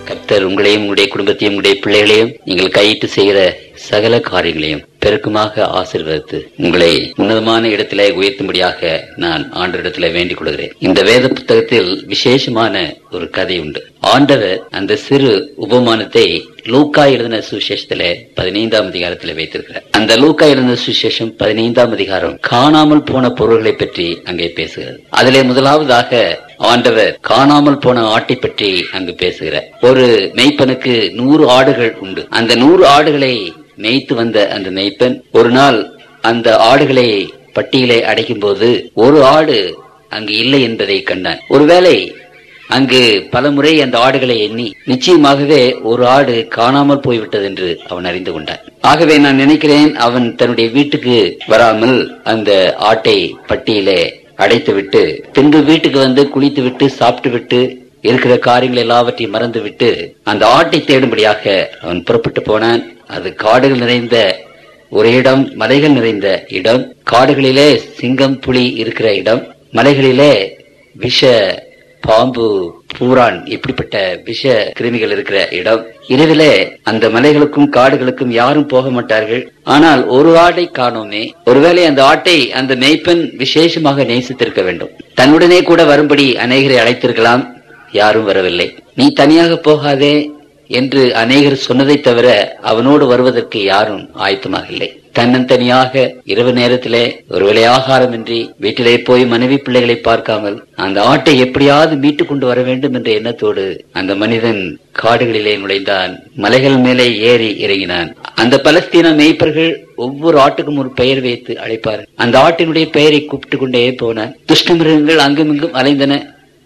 கர்த்தர் உங்களையும் உங்களுடைய குடும்பத்தையும் உங்களுடைய பிள்ளைகளையும் நீங்கள் கையிட்டு செய்கிற சகல காரியங்களையும் பெருக்கமாக ஆசீர்வதித்து உங்களை உன்னதமான இடத்திலே உயர்த்தும்படியாக நான் ஆண்டவரிடத்திலே வேண்டிக் கொள்கிறேன். இந்த வேத புத்தகத்தில் விசேஷமான ஒரு கதை உண்டு. ஆண்டவர் அந்த சிறு உபமானத்தை லூக்கா எழுதின சுவிசேஷத்திலே 15ஆம் அதிகாரத்தில் வைத்திருக்கிறார். அந்த லூக்கா எழுதின சுவிசேஷம் 15ஆம் அதிகாரம் காணாமல் போன பொருள்களை பற்றி அங்கே பேசுகிறது. அதிலே முதலாவதாக ஆண்டவர் காணாமல் போன ஆட்டை பற்றி அங்கு பேசுகிறார். ஒரு மேய்ப்பனுக்கு 100 ஆடுகள் உண்டு. அந்த 100 ஆடுகளை மேய்த்து வந்த அந்த மேய்ப்பன் ஒரு நாள் அந்த ஆடுகளை பட்டியலை அடைக்கும் போது ஒரு ஆடு அங்கு இல்லை என்பதை கண்டான். ஒருவேளை அங்கு பல முறை அந்த ஆடுகளை எண்ணி நிச்சயமாகவே ஒரு ஆடு காணாமல் போய்விட்டது என்று அவன் அறிந்து கொண்டான். ஆகவே நான் நினைக்கிறேன், அவன் தன்னுடைய வீட்டுக்கு வராமல் அந்த ஆட்டை பட்டியலே அடைத்து விட்டு பின்பு வீட்டுக்கு வந்து குளித்து விட்டு சாப்பிட்டு விட்டு இருக்கிற காரியங்கள் எல்லாவற்றையும் மறந்து விட்டு அந்த ஆட்டை தேடும்படியாக அவன் புறப்பட்டு போனான். அது காடுகள் நிறைந்த ஒரு இடம், மலைகள் நிறைந்த இடம். காடுகளிலே சிங்கம் புலி இருக்கிற இடம், மலைகளிலே விஷ பாம்பு பூரான் இப்படிப்பட்ட விஷ கிருமிகள் இருக்கிற இடம். இரவிலே அந்த மலைகளுக்கும் காடுகளுக்கும் யாரும் போக மாட்டார்கள். ஆனால் ஒரு ஆட்டை காணோமே. ஒருவேளை அந்த ஆட்டை அந்த மேய்ப்பன் விசேஷமாக நேசித்திருக்க வேண்டும். தன்னுடனே கூட வரும்படி அநேகரை அழைத்திருக்கலாம். யாரும் வரவில்லை. நீ தனியாக போகாதே என்று அநேகர் சொன்னதை தவிர அவனோடு வருவதற்கு யாரும் ஆயத்தமாக இல்லை. தன்னந்தனியாக இரவு நேரத்திலே ஒருவேளை ஆகாரமின்றி வீட்டிலே போய் மனைவி பிள்ளைகளை பார்க்காமல் அந்த ஆட்டை எப்படியாவது மீட்டு கொண்டு வர வேண்டும் என்ற எண்ணத்தோடு அந்த மனிதன் காடுகளிலே நுழைந்தான். மலைகள் மேலே ஏறி இறங்கினான். அந்த பலஸ்தீன மேய்ப்பர்கள் ஒவ்வொரு ஆட்டுக்கும் ஒரு பெயர் வைத்து அழைப்பார். அந்த ஆட்டினுடைய பெயரை கூப்பிட்டு கொண்டே போனான். துஷ்ட மிருகங்கள் அங்குமிங்கும் அலைந்தன.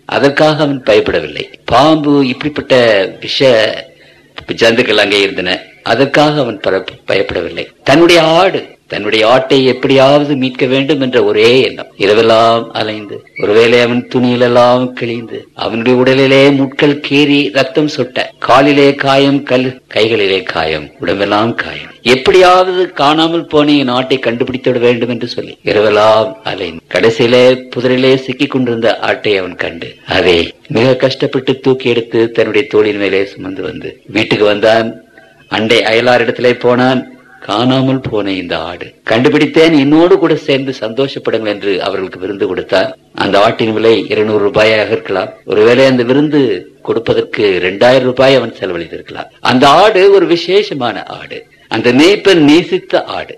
அதற்காக அவன் பயப்படவில்லை. பாம்பு இப்படிப்பட்ட விஷ ஜந்துக்கள் அங்கே இருந்தன. அதற்காக அவன் பயப்படவில்லை. தன்னுடைய ஆட்டை எப்படியாவது மீட்க வேண்டும் என்ற ஒரே எண்ணம். இரவெல்லாம் அலைந்து ஒருவேளை அவன் துணியிலெல்லாம் கிழிந்து அவனுடைய உடலிலே முட்கள் கீறி ரத்தம் சொட்ட, காலிலே காயம், கைகளிலே காயம், உடம்பெல்லாம் காயம். எப்படியாவது காணாமல் போன என் ஆட்டை கண்டுபிடித்து விட வேண்டும் என்று சொல்லி இரவெல்லாம் அலைந்து கடைசியிலே புதரிலே சிக்கிக் கொண்டிருந்த ஆட்டை அவன் கண்டு அதை மிக கஷ்டப்பட்டு தூக்கி எடுத்து தன்னுடைய தோளின் மேலே சுமந்து வந்து வீட்டுக்கு வந்தான். அண்டை அயலார் இடத்திலே போனான். காணாமல் போன இந்த ஆடு கண்டுபிடித்தேன், என்னோடு கூட சேர்ந்து சந்தோஷப்படுங்கள் என்று அவர்களுக்கு விருந்து கொடுத்தார். அந்த ஆட்டின் விலை 200 ரூபாயாக இருக்கலாம். ஒருவேளை அந்த விருந்து கொடுப்பதற்கு 2000 ரூபாய் அவன் செலவழித்திருக்கலாம். அந்த ஆடு ஒரு விசேஷமான ஆடு. அந்த மேய்ப்பன் நேசித்த ஆடு.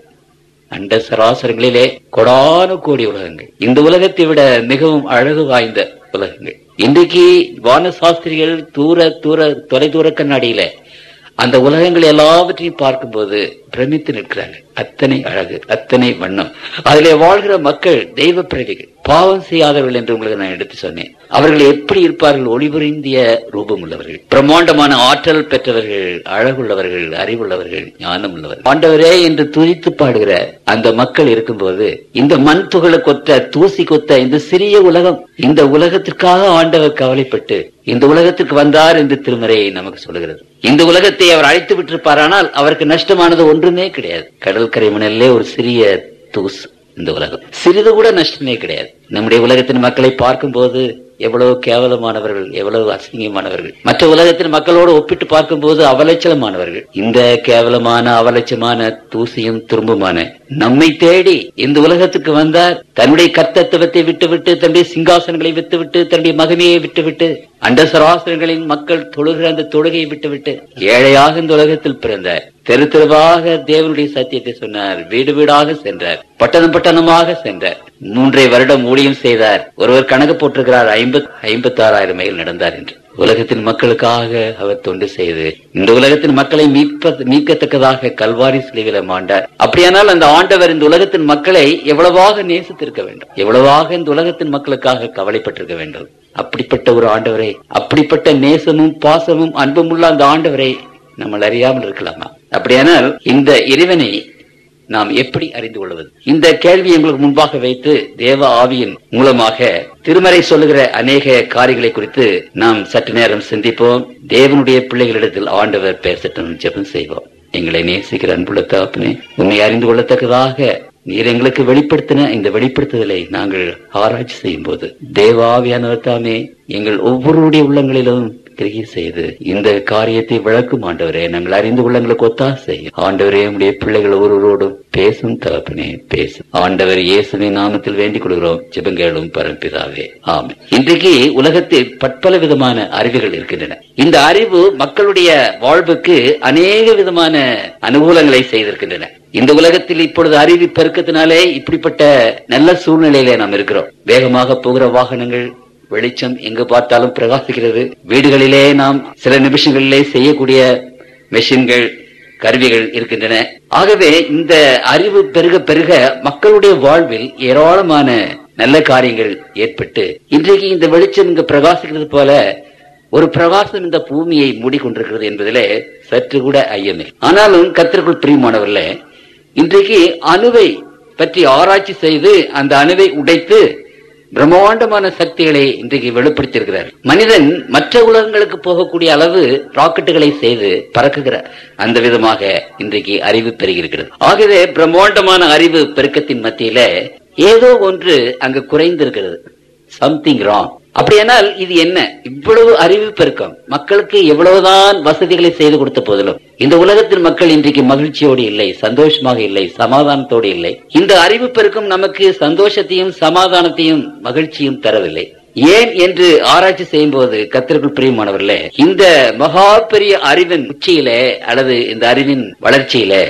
அண்ட சராசரங்களிலே கொடான கோடி உலகங்கள், இந்த உலகத்தை விட மிகவும் அழகு வாய்ந்த உலகங்கள். இன்றைக்கு வான சாஸ்திரிகள் தொலைதூர கண்ணாடியில அந்த உலகங்கள் எல்லாவற்றையும் பார்க்கும்போது பிரமித்து நிற்கிறாங்க. அத்தனை அழகு, அத்தனை வண்ணம். அதிலே வாழ்கிற மக்கள் தெய்வ பிரதிகள், பாவம் செய்யாதவர்கள் என்று உங்களுக்கு நான் எடுத்து சொன்னேன். அவர்கள் எப்படி இருப்பார்கள்? ஒளிபுரிந்திய ரூபம் உள்ளவர்கள், பிரம்மாண்டமான ஆற்றல் பெற்றவர்கள், அழகுள்ளவர்கள், அறிவுள்ளவர்கள், ஞானம் உள்ளவர்கள். ஆண்டவரே என்று துதித்து பாடுகிற அந்த மக்கள் இருக்கும்போது இந்த மண் துகளை கொத்த, தூசி கொத்த இந்த சிறிய உலகம், இந்த உலகத்திற்காக ஆண்டவர் கவலைப்பட்டு இந்த உலகத்திற்கு வந்தார் என்று திருமறை நமக்கு சொல்லுகிறது. இந்த உலகத்தை அவர் அழைத்து விட்டிருப்பாரானால் அவருக்கு நஷ்டமானது ஒன்றுமே கிடையாது. கடற்கரை மணலிலே ஒரு சிறிய தூசு இந்த உலகம், சிறிது கூட நஷ்டமே கிடையாது. நம்முடைய உலகத்தின் மக்களை பார்க்கும் போது எவ்வளவு கேவலமானவர்கள், எவ்வளவு அசிங்கமானவர்கள். மற்ற உலகத்தின் மக்களோடு ஒப்பிட்டு பார்க்கும் போது அவலட்சணமானவர்கள். இந்த கேவலமான அவலட்சமான தூசியும் துரும்புமான நம்மை தேடி இந்த உலகத்துக்கு வந்தார். தன்னுடைய கர்த்தத்துவத்தை விட்டுவிட்டு, தன்னுடைய சிங்காசனங்களை விட்டுவிட்டு, தன்னுடைய மகிமையை விட்டுவிட்டு, அண்ட சராசரங்களின் மக்கள் தொழுகிற அந்த தொழுகையை விட்டுவிட்டு ஏழையாக இந்த உலகத்தில் பிறந்தார். தெரு தெருவாக தேவனுடைய சத்தியத்தை சொன்னார். வீடு வீடாக சென்றார். பட்டணம் பட்டணமாக சென்றார். 3 வருடம் ஊழியம் செய்தார். ஒருவர் கணக்கு போட்டிருக்கிறார், 56,000 மைல் நடந்தார் என்று. உலகத்தின் மக்களுக்காக அவர் தொண்டு செய்து இந்த உலகத்தின் மக்களை மீட்கத்தக்கதாக கல்வாரி சிலுவையில மாண்டார். அப்படியானால் அந்த ஆண்டவர் இந்த உலகத்தின் மக்களை எவ்வளவாக நேசித்திருக்க வேண்டும், எவ்வளவாக இந்த உலகத்தின் மக்களுக்காக கவலைப்பட்டிருக்க வேண்டும். அப்படிப்பட்ட ஒரு ஆண்டவரை, அப்படிப்பட்ட நேசமும் பாசமும் அன்பும் உள்ள அந்த ஆண்டவரை நம்ம அறியாமல் இருக்கலாமா? அப்படியானால் இந்த இறைவனை நாம் எப்படி அறிந்து கொள்வது? இந்த கேள்வி உங்களுக்கு முன்பாக வைத்து தேவ ஆவியின் மூலமாக திருமறை சொல்லுகிற அநேக காரியங்களை குறித்து நாம் சற்று நேரம் சிந்திப்போம். தேவனுடைய பிள்ளைகளிடத்தில் ஆண்டவர் பேசட்டும், ஜெபம் செய்வோம். எங்களை நேசிக்கிற அன்புள்ள தகப்பனே, உன்னை அறிந்து கொள்ளத்தக்கதாக நீர் எங்களுக்கு வெளிப்படுத்தின இந்த வெளிப்படுத்துதலை நாங்கள் ஆராய்ச்சி செய்யும் போது தேவ ஆவியானவர் தாமே எங்கள் ஒவ்வொருடைய உள்ளங்களிலும் கிரியை செய்து இந்த காரியத்தை விளக்கும் ஆண்டவரே, நாங்கள் அறிந்து கொள்ள எங்களுக்கு ஒத்தாசை ஆண்டவரே. உடைய பிள்ளைகள் ஒருவரோடும் பேசும் தகப்பனே, பேசும் ஆண்டவர் இயேசுவின் நாமத்தில் வேண்டிக் கொள்கிறோம், ஜெபங்கேளும் பரம்பிதாவே, ஆமென். இன்றைக்கு உலகத்தில் பற்பல விதமான அறிவுகள் இருக்கின்றன. இந்த அறிவு மக்களுடைய வாழ்வுக்கு அநேக விதமான அனுகூலங்களை செய்திருக்கின்றன. இந்த உலகத்தில் இப்பொழுது அறிவு பெருக்கத்தினாலே இப்படிப்பட்ட நல்ல சூழ்நிலையிலே நாம் இருக்கிறோம். வேகமாக போகிற வாகனங்கள், வெளிச்சம் எங்கு பார்த்தாலும் பிரகாசிக்கிறது. வீடுகளிலே நாம் சில நிமிஷங்களிலே செய்யக்கூடிய மெஷின்கள், கருவிகள் இருக்கின்றன. ஆகவே இந்த அறிவு பெருக பெருக மக்களுடைய வாழ்வில் ஏராளமான நல்ல காரியங்கள் ஏற்பட்டு இன்றைக்கு இந்த வெளிச்சம் இங்கு பிரகாசிக்கிறது போல ஒரு பிரகாசம் இந்த பூமியை மூடிக்கொண்டிருக்கிறது என்பதிலே சற்று கூட ஐயமே. ஆனாலும் கர்த்தருக்குள் பிரியமானவர்களே, இன்றைக்கு அணுவை பற்றி ஆராய்ச்சி செய்து அந்த அணுவை உடைத்து பிரம்மாண்டமான சக்திகளை இன்றைக்கு வெளிப்படுத்தியிருக்கிறார். மனிதன் மற்ற உலகங்களுக்கு போகக்கூடிய அளவு ராக்கெட்டுகளை செய்து பறக்குகிறார். அந்த விதமாக இன்றைக்கு அறிவு பெருகியிருக்கிறது. ஆகவே பிரம்மாண்டமான அறிவு பெருக்கத்தின் மத்தியில ஏதோ ஒன்று அங்கு குறைந்திருக்கிறது. Something wrong. அப்படியானால் இது என்ன? இவ்வளவு அறிவு பெருக்கம், மக்களுக்கு எவ்வளவுதான் வசதிகளை செய்து கொடுத்த போதிலும் இந்த உலகத்தில் மக்கள் இன்றைக்கு மகிழ்ச்சியோடு இல்லை, சந்தோஷமாக இல்லை, சமாதானத்தோடு இல்லை. இந்த அறிவு பெருக்கம் நமக்கு சந்தோஷத்தையும் சமாதானத்தையும் மகிழ்ச்சியும் தரவில்லை. ஏன் என்று ஆராய்ச்சி செய்யும் போது கர்த்தருக்குள் பிரியமானவர்களே, இந்த மகா பெரிய அறிவின் உச்சியிலே அல்லது இந்த அறிவின் வளர்ச்சியிலே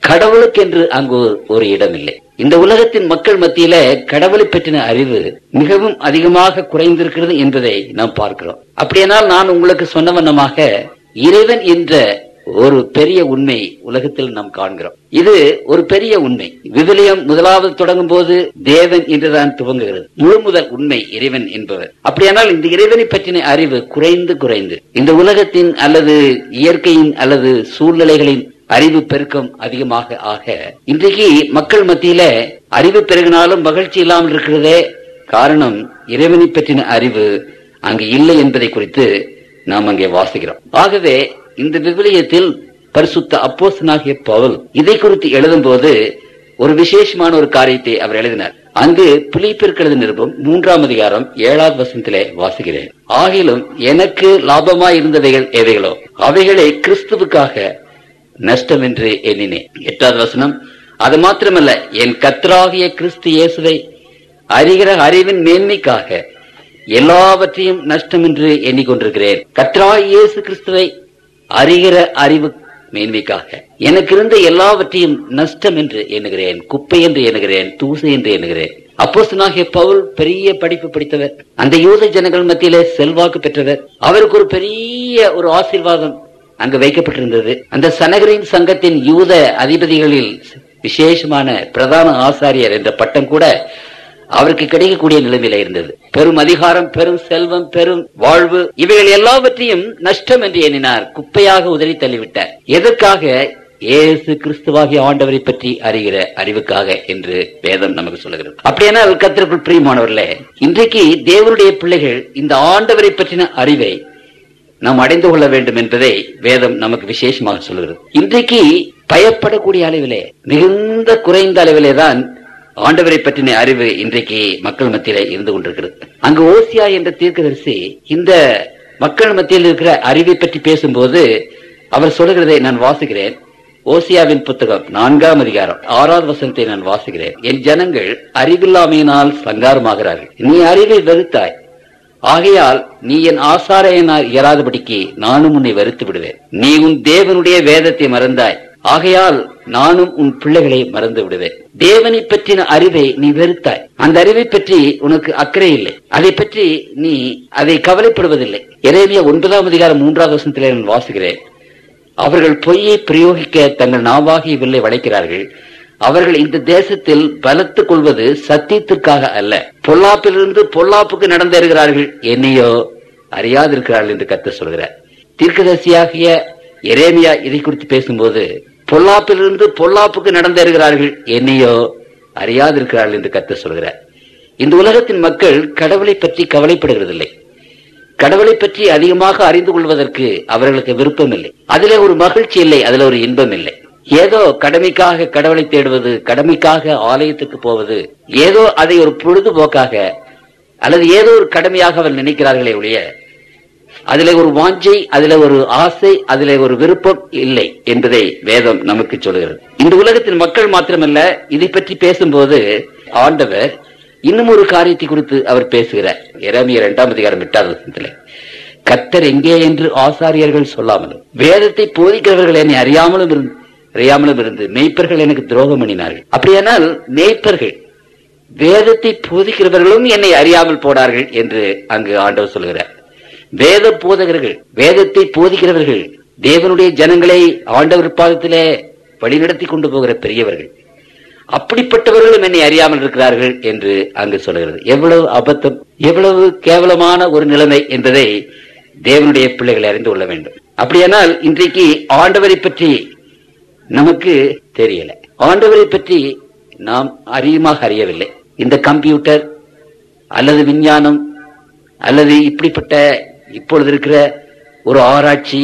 கடவுளுக்கென்று அங்கு ஒரு இடம் இல்லை. இந்த உலகத்தின் மக்கள் மத்தியில கடவுளை பற்றின அறிவு மிகவும் அதிகமாக குறைந்திருக்கிறது என்பதை நாம் பார்க்கிறோம். அப்படியானால் நான் உங்களுக்கு சொன்ன வண்ணமாக இறைவன் என்ற ஒரு பெரிய உண்மை உலகத்தில் நாம் காண்கிறோம். இது ஒரு பெரிய உண்மை. விவிலியம் முதலாவது தொடங்கும் போது தேவன் என்றுதான் துவங்குகிறது. முழு முதல் உண்மை இறைவன் என்பவர். அப்படியானால் இந்த இறைவனை பற்றின அறிவு குறைந்து குறைந்து இந்த உலகத்தின் அல்லது இயற்கையின் அல்லது சூழ்நிலைகளின் அறிவு பெருக்கம் அதிகமாக ஆக இன்றைக்கு மக்கள் மத்தியில அறிவு பெருகினாலும் மகிழ்ச்சி இல்லாமல் இருக்கிறதே. காரணம் இறைவனை பற்றின அறிவு அங்கு இல்லை என்பதை குறித்து நாம் அங்கே வாசிக்கிறோம். ஆகவே இந்த விவிலியத்தில் பரிசுத்த அப்போஸ்தலனாகிய பவுல் இதை குறித்து எழுதும் போது ஒரு விசேஷமான ஒரு காரியத்தை அவர் எழுதினார். அங்கு பிலிப்பியருக்கு எழுதின நிருபம் 3ஆம் அதிகாரம் 7வது வசனத்திலே வாசிக்கிறேன். ஆகிலும் எனக்கு லாபமாய் இருந்தவைகள் எவைகளோ அவைகளை கிறிஸ்துவுக்காக நஷ்டம் என்று எண்ணினேன். 8வது வசனம், அது மாத்திரமல்ல, என் கர்த்தராகிய கிறிஸ்து இயேசுவை அறிகிற அறிவின் மேன்மைக்காக எல்லாவற்றையும் நஷ்டம் என்று எண்ணிக்கொண்டிருக்கிறேன். கர்த்தராகிய இயேசு கிறிஸ்துவை அறிகிற அறிவு மேன்மைக்காக எனக்கு இருந்த எல்லாவற்றையும் நஷ்டம் என்று எண்ணுகிறேன், குப்பை என்று எண்ணுகிறேன், தூசை என்று எண்ணுகிறேன். அப்போஸ்தலனாகிய பவுல் பெரிய படிப்பு படித்தவர், அந்த யூத ஜனங்கள் மத்தியிலே செல்வாக்கு பெற்றவர். அவருக்கு ஒரு பெரிய ஒரு ஆசீர்வாதம் அங்கு வைக்கப்பட்டிருந்தது. அந்த சனகரின் சங்கத்தின் யூத அதிபதிகளில் விசேஷமான பிரதான ஆசாரியர் என்ற பட்டம் கூட அவருக்கு கிடைக்கக்கூடிய நிலைமையில இருந்தது. பெரும் அதிகாரம், பெரும் செல்வம், பெரும் வாழ்வு, இவைகள் எல்லாவற்றையும் நஷ்டம் என்று எண்ணினார், குப்பையாக உதறி தள்ளிவிட்டார். எதற்காக? இயேசு கிறிஸ்துவாகிய ஆண்டவரை பற்றி அறிகிற அறிவுக்காக என்று வேதம் நமக்கு சொல்லுகிறது. அப்படியானால் கர்த்தருக்குள் பிரியமானவர்களே, இன்றைக்கு தேவனுடைய பிள்ளைகள் இந்த ஆண்டவரை பற்றின அறிவை நாம் அடைந்து கொள்ள வேண்டும் என்பதை வேதம் நமக்கு விசேஷமாக சொல்லுகிறது. இன்றைக்கு பயப்படக்கூடிய அளவிலே, மிகுந்த குறைந்த அளவிலே தான் ஆண்டவரை பற்றின அறிவு இன்றைக்கு மக்கள் மத்தியில இருந்து கொண்டிருக்கிறது. அங்கு ஓசியா என்ற தீர்க்கதரிசி இந்த மக்கள் மத்தியில் இருக்கிற அறிவை பற்றி பேசும்போது அவர் சொல்லுகிறதை நான் வாசிக்கிறேன். ஓசியாவின் புத்தகம் 4ஆம் அதிகாரம் 6வது வசனத்தை நான் வாசிக்கிறேன். என் ஜனங்கள் அறிவில்லாமையினால் சங்காரமாகிறார்கள். நீ அறிவை வெறுத்தாய், ஆகையால் நீ என் ஆசாரியனாய் இராதபடிக்கு நானும் உன்னை வெறுத்து விடுவேன். நீ உன் தேவனுடைய வேதத்தை மறந்தாய், ஆகையால் நானும் உன் பிள்ளைகளை மறந்து விடுவேன். தேவனை பற்றின அறிவை நீ வெறுத்தாய், அந்த அறிவை பற்றி உனக்கு அக்கறை இல்லை, அதை பற்றி நீ அதை கவலைப்படுவதில்லை. எரேமியா 9ஆம் அதிகாரம் 3வது வசனத்திலே நான் வாசிக்கிறேன். அவர்கள் பொய்யை பிரயோகிக்க தங்கள் நாவாகிய வில்லை வளைக்கிறார்கள். அவர்கள் இந்த தேசத்தில் பலத்துக் கொள்வது சத்தியத்திற்காக அல்ல, பொல்லாப்பிலிருந்து பொல்லாப்புக்கு நடந்தேறுகிறார்கள், என்னையோ அறியாதிருக்கிறார்கள் என்று கர்த்தர் சொல்கிறார். தீர்க்கதரிசியாகிய எரேமியா இதை குறித்து பேசும்போது பொல்லாப்பிலிருந்து பொல்லாப்புக்கு நடந்தேறுகிறார்கள், என்னையோ அறியாதிருக்கிறார்கள் என்று கர்த்தர் சொல்கிறார். இந்த உலகத்தின் மக்கள் கடவுளை பற்றி கவலைப்படுகிறதில்லை. கடவுளை பற்றி அதிகமாக அறிந்து கொள்வதற்கு அவர்களுக்கு விருப்பம் இல்லை. அதிலே ஒரு மகிழ்ச்சி இல்லை, அதில் ஒரு இன்பம் இல்லை. ஏதோ கடமைக்காக கடவுளை தேடுவது, கடமைக்காக ஆலயத்துக்கு போவது, ஏதோ அதை ஒரு பொழுதுபோக்காக அல்லது ஏதோ ஒரு கடமையாக அவர் நினைக்கிறார்களே ஒழிய அதிலே ஒரு வாஞ்சை, அதிலே ஒரு ஆசை, அதிலே ஒரு விருப்பம் இல்லை என்பதை வேதம் நமக்கு சொல்கிறது. இந்த உலகத்தின் மக்கள் மாத்திரமல்ல, இதை பற்றி பேசும்போது ஆண்டவர் இன்னும் ஒரு காரியத்தை குறித்து அவர் பேசுகிறார். எரேமியா 2:8 கர்த்தர் எங்கே என்று ஆசாரியர்கள் சொல்லாமலும் வேதத்தை போதிக்கிறவர்கள் என்னை அறியாமலும் இருந்து மேய்ப்பர்கள் எனக்கு துரோகம் பண்ணினார்கள். அப்படியானால் மேய்ப்பர்கள், வேதத்தை போதிக்கிறவர்களும் என்னை அறியாமல் போனார்கள் என்று அங்கு ஆண்டவர் சொல்கிறார். வேத போதகர்கள், வேதத்தை போதிக்கிறவர்கள், தேவனுடைய ஜனங்களை ஆண்டவர் பாதத்திலே வழிநடத்தி கொண்டு போகிற பெரியவர்கள், அப்படிப்பட்டவர்களும் என்னை அறியாமல் இருக்கிறார்கள் என்று அங்கு சொல்கிறது. எவ்வளவு அபத்தம், எவ்வளவு கேவலமான ஒரு நிலைமை என்பதை தேவனுடைய பிள்ளைகளை அறிந்து கொள்ள வேண்டும். அப்படியானால் இன்றைக்கு ஆண்டவரை பற்றி நமக்கு தெரியல, ஆண்டவரை பற்றி நாம் அதிகமாக அறியவில்லை. இந்த கம்ப்யூட்டர் அல்லது விஞ்ஞானம் அல்லது இப்படிப்பட்ட இப்பொழுது இருக்கிற ஒரு ஆராய்ச்சி,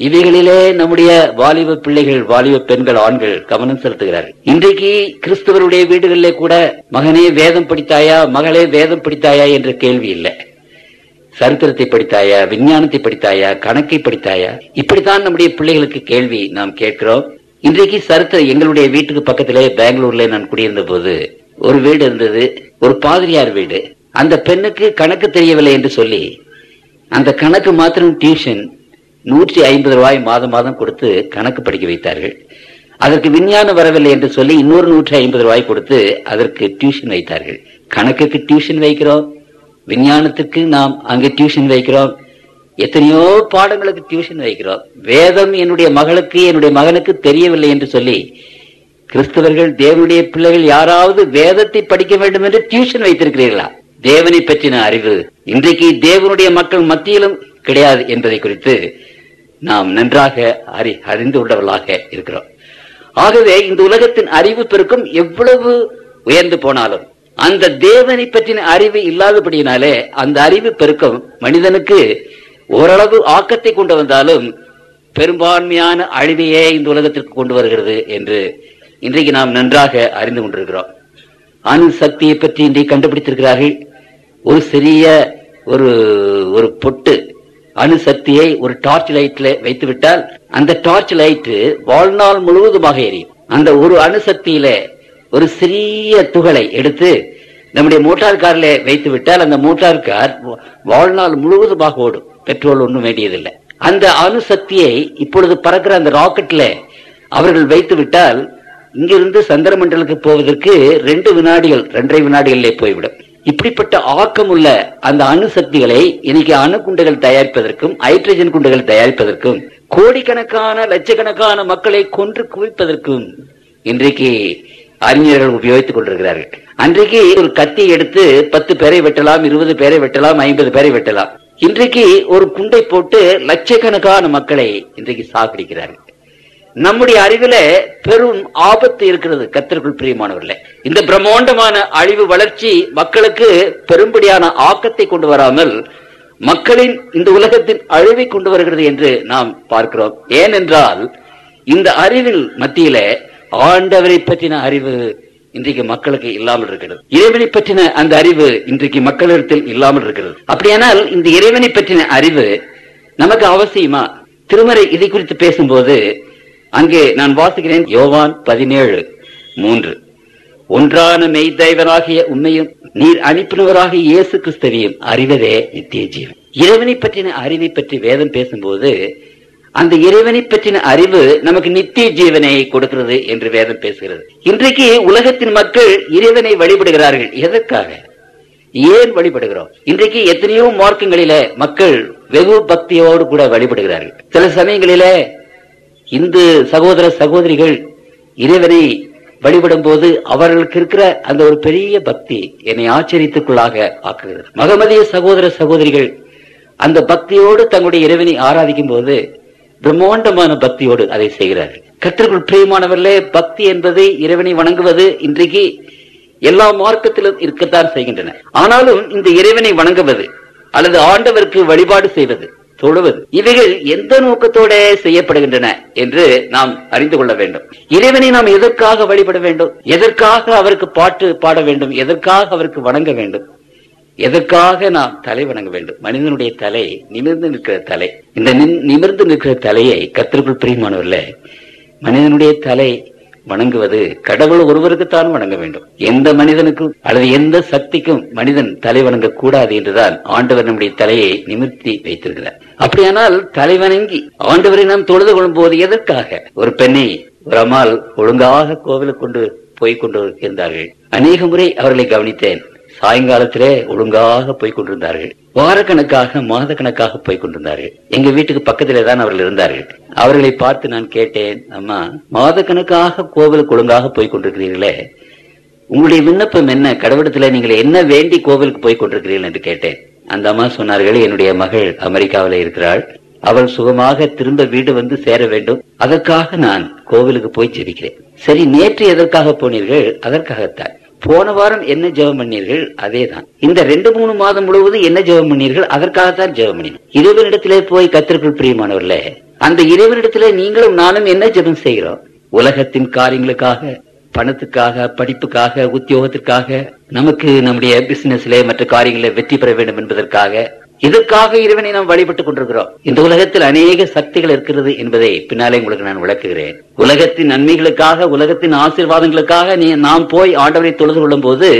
இவைகளிலே நம்முடைய வாலிப பிள்ளைகள், வாலிப பெண்கள், ஆண்கள் கவனம் செலுத்துகிறார்கள். இன்றைக்கு கிறிஸ்தவருடைய வீடுகளிலே கூட மகனே வேதம் படித்தாயா, மகளே வேதம் படித்தாயா என்ற கேள்வி இல்லை. சரித்திரத்தை படித்தாயா, விஞ்ஞானத்தை படித்தாயா, கணக்கை படித்தாயா, இப்படித்தான் நம்முடைய பிள்ளைகளுக்கு கேள்வி நாம் கேட்கிறோம். இன்றைக்கு சரித்திரம், எங்களுடைய வீட்டுக்கு பக்கத்திலே பெங்களூர்ல நான் குடியிருந்த போது ஒரு வீடு இருந்தது, ஒரு பாதிரியார் வீடு. அந்த பெண்ணுக்கு கணக்கு தெரியவில்லை என்று சொல்லி அந்த கணக்கு மாத்திரம் டியூஷன் 150 ரூபாய் மாதம் மாதம் கொடுத்து கணக்கு படிக்க வைத்தார்கள். அதற்கு விஞ்ஞானம் வரவில்லை என்று சொல்லி இன்னொரு 150 ரூபாய் கொடுத்து அதற்கு டியூஷன் வைத்தார்கள். கணக்குக்கு டியூஷன் வைக்கிறோம், விஞ்ஞானத்துக்கு நாம் அங்கே டியூஷன் வைக்கிறோம், எத்தனையோ பாடங்களுக்கு டியூஷன் வைக்கிறோம். வேதம் என்னுடைய மகளுக்கு, என்னுடைய மகனுக்கு தெரியவில்லை என்று சொல்லி கிறிஸ்தவர்கள், தேவனுடைய பிள்ளைகள் யாராவது வேதத்தை படிக்க வேண்டும் என்று டியூஷன் வைத்திருக்கிறீர்களா? தேவனை பற்றின அறிவு இன்றைக்கு தேவனுடைய மக்கள் மத்தியிலும் கிடையாது என்பதை குறித்து நாம் நன்றாக அறிந்து உள்ளவர்களாக இருக்கிறோம். ஆகவே இந்த உலகத்தின் அறிவு பெருக்கம் எவ்வளவு உயர்ந்து போனாலும் அந்த தேவனை பற்றின அறிவு இல்லாதபடியினாலே அந்த அறிவு பெருக்கம் மனிதனுக்கு ஓரளவு ஆக்கத்தை கொண்டு வந்தாலும் பெரும்பான்மையான அழிவையே இந்த உலகத்திற்கு கொண்டு வருகிறது என்று இன்றைக்கு நாம் நன்றாக அறிந்து கொண்டிருக்கிறோம். அணு சக்தியை பற்றி இன்றைக்கு கண்டுபிடித்திருக்கிறார்கள். ஒரு சிறிய ஒரு பொட்டு அணு சக்தியை ஒரு டார்ச் லைட்ல வைத்து விட்டால் அந்த டார்ச் லைட் வாழ்நாள் முழுவதுமாக எரியும். அந்த ஒரு அணு சக்தியில ஒரு சிறிய துகளை எடுத்து நம்முடைய மோட்டார் கார்ல வைத்து விட்டால் அந்த மோட்டார் கார் வாழ்நாள் முழுவதுமாக ஓடும், பெட்ரோல் ஒன்றும் வேண்டியதில்லை. அந்த அணு சக்தியை இப்பொழுது பறக்கிற அந்த ராக்கெட்ல அவர்கள் வைத்து விட்டால் இங்கிருந்து சந்திர மண்டலுக்கு போவதற்கு 2 வினாடிகள் 2.5 வினாடிகளிலே போய்விடும். இப்படிப்பட்ட ஆக்கமுள்ள அந்த அணு சக்திகளை இன்னைக்கு அணு குண்டுகள் தயாரிப்பதற்கும் ஹைட்ரஜன் குண்டுகள் தயாரிப்பதற்கும் கோடிக்கணக்கான லட்சக்கணக்கான மக்களை கொன்று குவிப்பதற்கும் இன்றைக்கு அறிஞர்கள் உபயோகித்துக் கொண்டிருக்கிறார்கள். அன்றைக்கு ஒரு கத்தி எடுத்து 10 பேரை வெட்டலாம், 20 பேரை வெட்டலாம், 50 பேரை வெட்டலாம். இன்றைக்கு ஒரு குண்டை போட்டு லட்சக்கணக்கான மக்களை இன்றைக்கு சாகடிக்கிறார்கள். நம்முடைய அறிவில பெரும் ஆபத்து இருக்கிறது. கர்த்தருக்குள் பிரியமானவர்களே, இந்த பிரம்மாண்டமான அழிவு வளர்ச்சி மக்களுக்கு பெரும்படியான ஆக்கத்தை கொண்டு வராமல் மக்களின் இந்த உலகத்தின் அழிவை கொண்டு வருகிறது என்று நாம் பார்க்கிறோம். ஏனென்றால் இந்த அறிவில் மத்தியில ஆண்டவரை பற்றின அறிவு இன்றைக்கு மக்களுக்கு இல்லாமல் இருக்கிறது. இறைவனை பற்றின அந்த அறிவு இன்றைக்கு மக்களிடத்தில் இல்லாமல் இருக்கிறது. அப்படியானால் இந்த இறைவனை பற்றின அறிவு நமக்கு அவசியமா? திருமறை இதை குறித்து பேசும்போது அங்கே நான் வாசிக்கிறேன். யோவான் 17:3 ஒன்றான மெய்தேவனாகிய உண்மையும் நீர் அனுப்பினவராகிய இயேசு கிறிஸ்துவையும் அறிவதே நித்திய ஜீவன். இறைவனை பற்றின அறிவை பற்றி வேதம் பேசும்போது அந்த இறைவனை பற்றின அறிவு நமக்கு நித்திய ஜீவனை கொடுக்கிறது என்று வேதம் பேசுகிறது. இன்றைக்கு உலகத்தின் மக்கள் இறைவனை வழிபடுகிறார்கள். எதற்காக, ஏன் வழிபடுகிறோம்? இன்றைக்கு எத்தனையோ மார்க்கங்களில மக்கள் வெகு பக்தியோடு கூட வழிபடுகிறார்கள். சில சமயங்களில இந்து சகோதர சகோதரிகள் இறைவனை வழிபடும் போது அவர்களுக்கு இருக்கிற அந்த ஒரு பெரிய பக்தி என்னை ஆச்சரியத்துக்குள்ளாக ஆக்குகிறது. மகமதிய சகோதர சகோதரிகள் அந்த பக்தியோடு தங்களுடைய இறைவனை ஆராதிக்கும் போது பிரம்மாண்டமான பக்தியோடு அதை செய்கிறார்கள். கர்த்தருக்குள் பிரியமானவர்களே, பக்தி என்பது இறைவனை வணங்குவது இன்றைக்கு எல்லா மார்க்கத்திலும் இருக்கத்தான் செய்கின்றன. ஆனாலும் இந்த இறைவனை வணங்குவது அல்லது ஆண்டவருக்கு வழிபாடு செய்வது, தொழுவது, இவைகள் எந்த நோக்கத்தோட செய்யப்படுகின்றன என்று நாம் அறிந்து கொள்ள வேண்டும். இறைவனை நாம் எதற்காக வழிபட வேண்டும், எதற்காக அவருக்கு பாட்டு பாட வேண்டும், எதற்காக அவருக்கு வணங்க வேண்டும் எதற்காக நாம் தலை வணங்க வேண்டும்? மனிதனுடைய தலை நிமிர்ந்து நிற்கிற தலை. இந்த நிமிர்ந்து நிற்கிற தலையை கர்த்தருக்குள் பிரியமானவர்களே, மனிதனுடைய தலை வணங்குவது கடவுள் ஒருவருக்குத்தான் வணங்க வேண்டும். எந்த மனிதனுக்கும் அல்லது எந்த சக்திக்கும் மனிதன் தலை வணங்க கூடாது என்றுதான் ஆண்டவர் நம்முடைய தலையை நிமிர்த்தி வைத்திருக்கிறார். அப்படியானால் தலை வணங்கி ஆண்டவரை நாம் தொழுது கொள்ளும் போது எதற்காக? ஒரு பெண்ணை ஒரு அம்மாள் ஒழுங்காக கோவிலுக்கு கொண்டு போய்கொண்டு இருந்தார்கள். அநேக முறை அவர்களை கவனித்தேன். சாயங்காலத்திலே ஒழுங்காக போய்கொண்டிருந்தார்கள். வாரக்கணக்காக மாத கணக்காக போய்கொண்டிருந்தார்கள். எங்க வீட்டுக்கு பக்கத்திலே தான் அவர்கள் இருந்தார்கள். அவர்களை பார்த்து நான் கேட்டேன், அம்மா, மாத கணக்காக கோவிலுக்கு ஒழுங்காக போய்கொண்டிருக்கிறீர்களே, உங்களுடைய விண்ணப்பம் என்ன? கடவுளத்துல நீங்கள் என்ன வேண்டி கோவிலுக்கு போய்கொண்டிருக்கிறீர்கள் என்று கேட்டேன். அந்த அம்மா சொன்னார்கள், என்னுடைய மகள் அமெரிக்காவில இருக்கிறாள், அவள் சுகமாக திரும்ப வீடு வந்து சேர வேண்டும், அதற்காக நான் கோவிலுக்கு போய் ஜெபிக்கிறேன். சரி, நேற்று எதற்காக போனீர்கள்? அதற்காகத்தான். போன வாரம் என்ன ஜெபம் பண்ணீர்கள்? அதேதான். இந்த 2-3 மாதம் முழுவதும் என்ன ஜெபம் பண்ணீர்கள்? அதற்காகத்தான் ஜெபம் பண்ணினோம். இறைவனிடத்திலே போய் கர்த்தருக்குள் பிரியமானவர்களே, அந்த இறைவனிடத்திலே நீங்களும் நானும் என்ன ஜெபம் செய்கிறோம்? உலகத்தின் காரியங்களுக்காக, பணத்துக்காக, படிப்புக்காக, உத்தியோகத்திற்காக, நமக்கு நம்முடைய பிசினஸ்ல மற்ற காரியங்களில் வெற்றி பெற வேண்டும் என்பதற்காக, இதற்காக இறைவனை நாம் வழிபட்டுக் கொண்டிருக்கிறோம். இந்த உலகத்தில் அநேக சக்திகள் இருக்கிறது என்பதை பின்னாலே உங்களுக்கு நான் விளக்குகிறேன். உலகத்தின் நன்மைகளுக்காக, உலகத்தின் ஆசீர்வாதங்களுக்காக நாம் போய் ஆண்டவரை தொழுது கொள்ளும் போது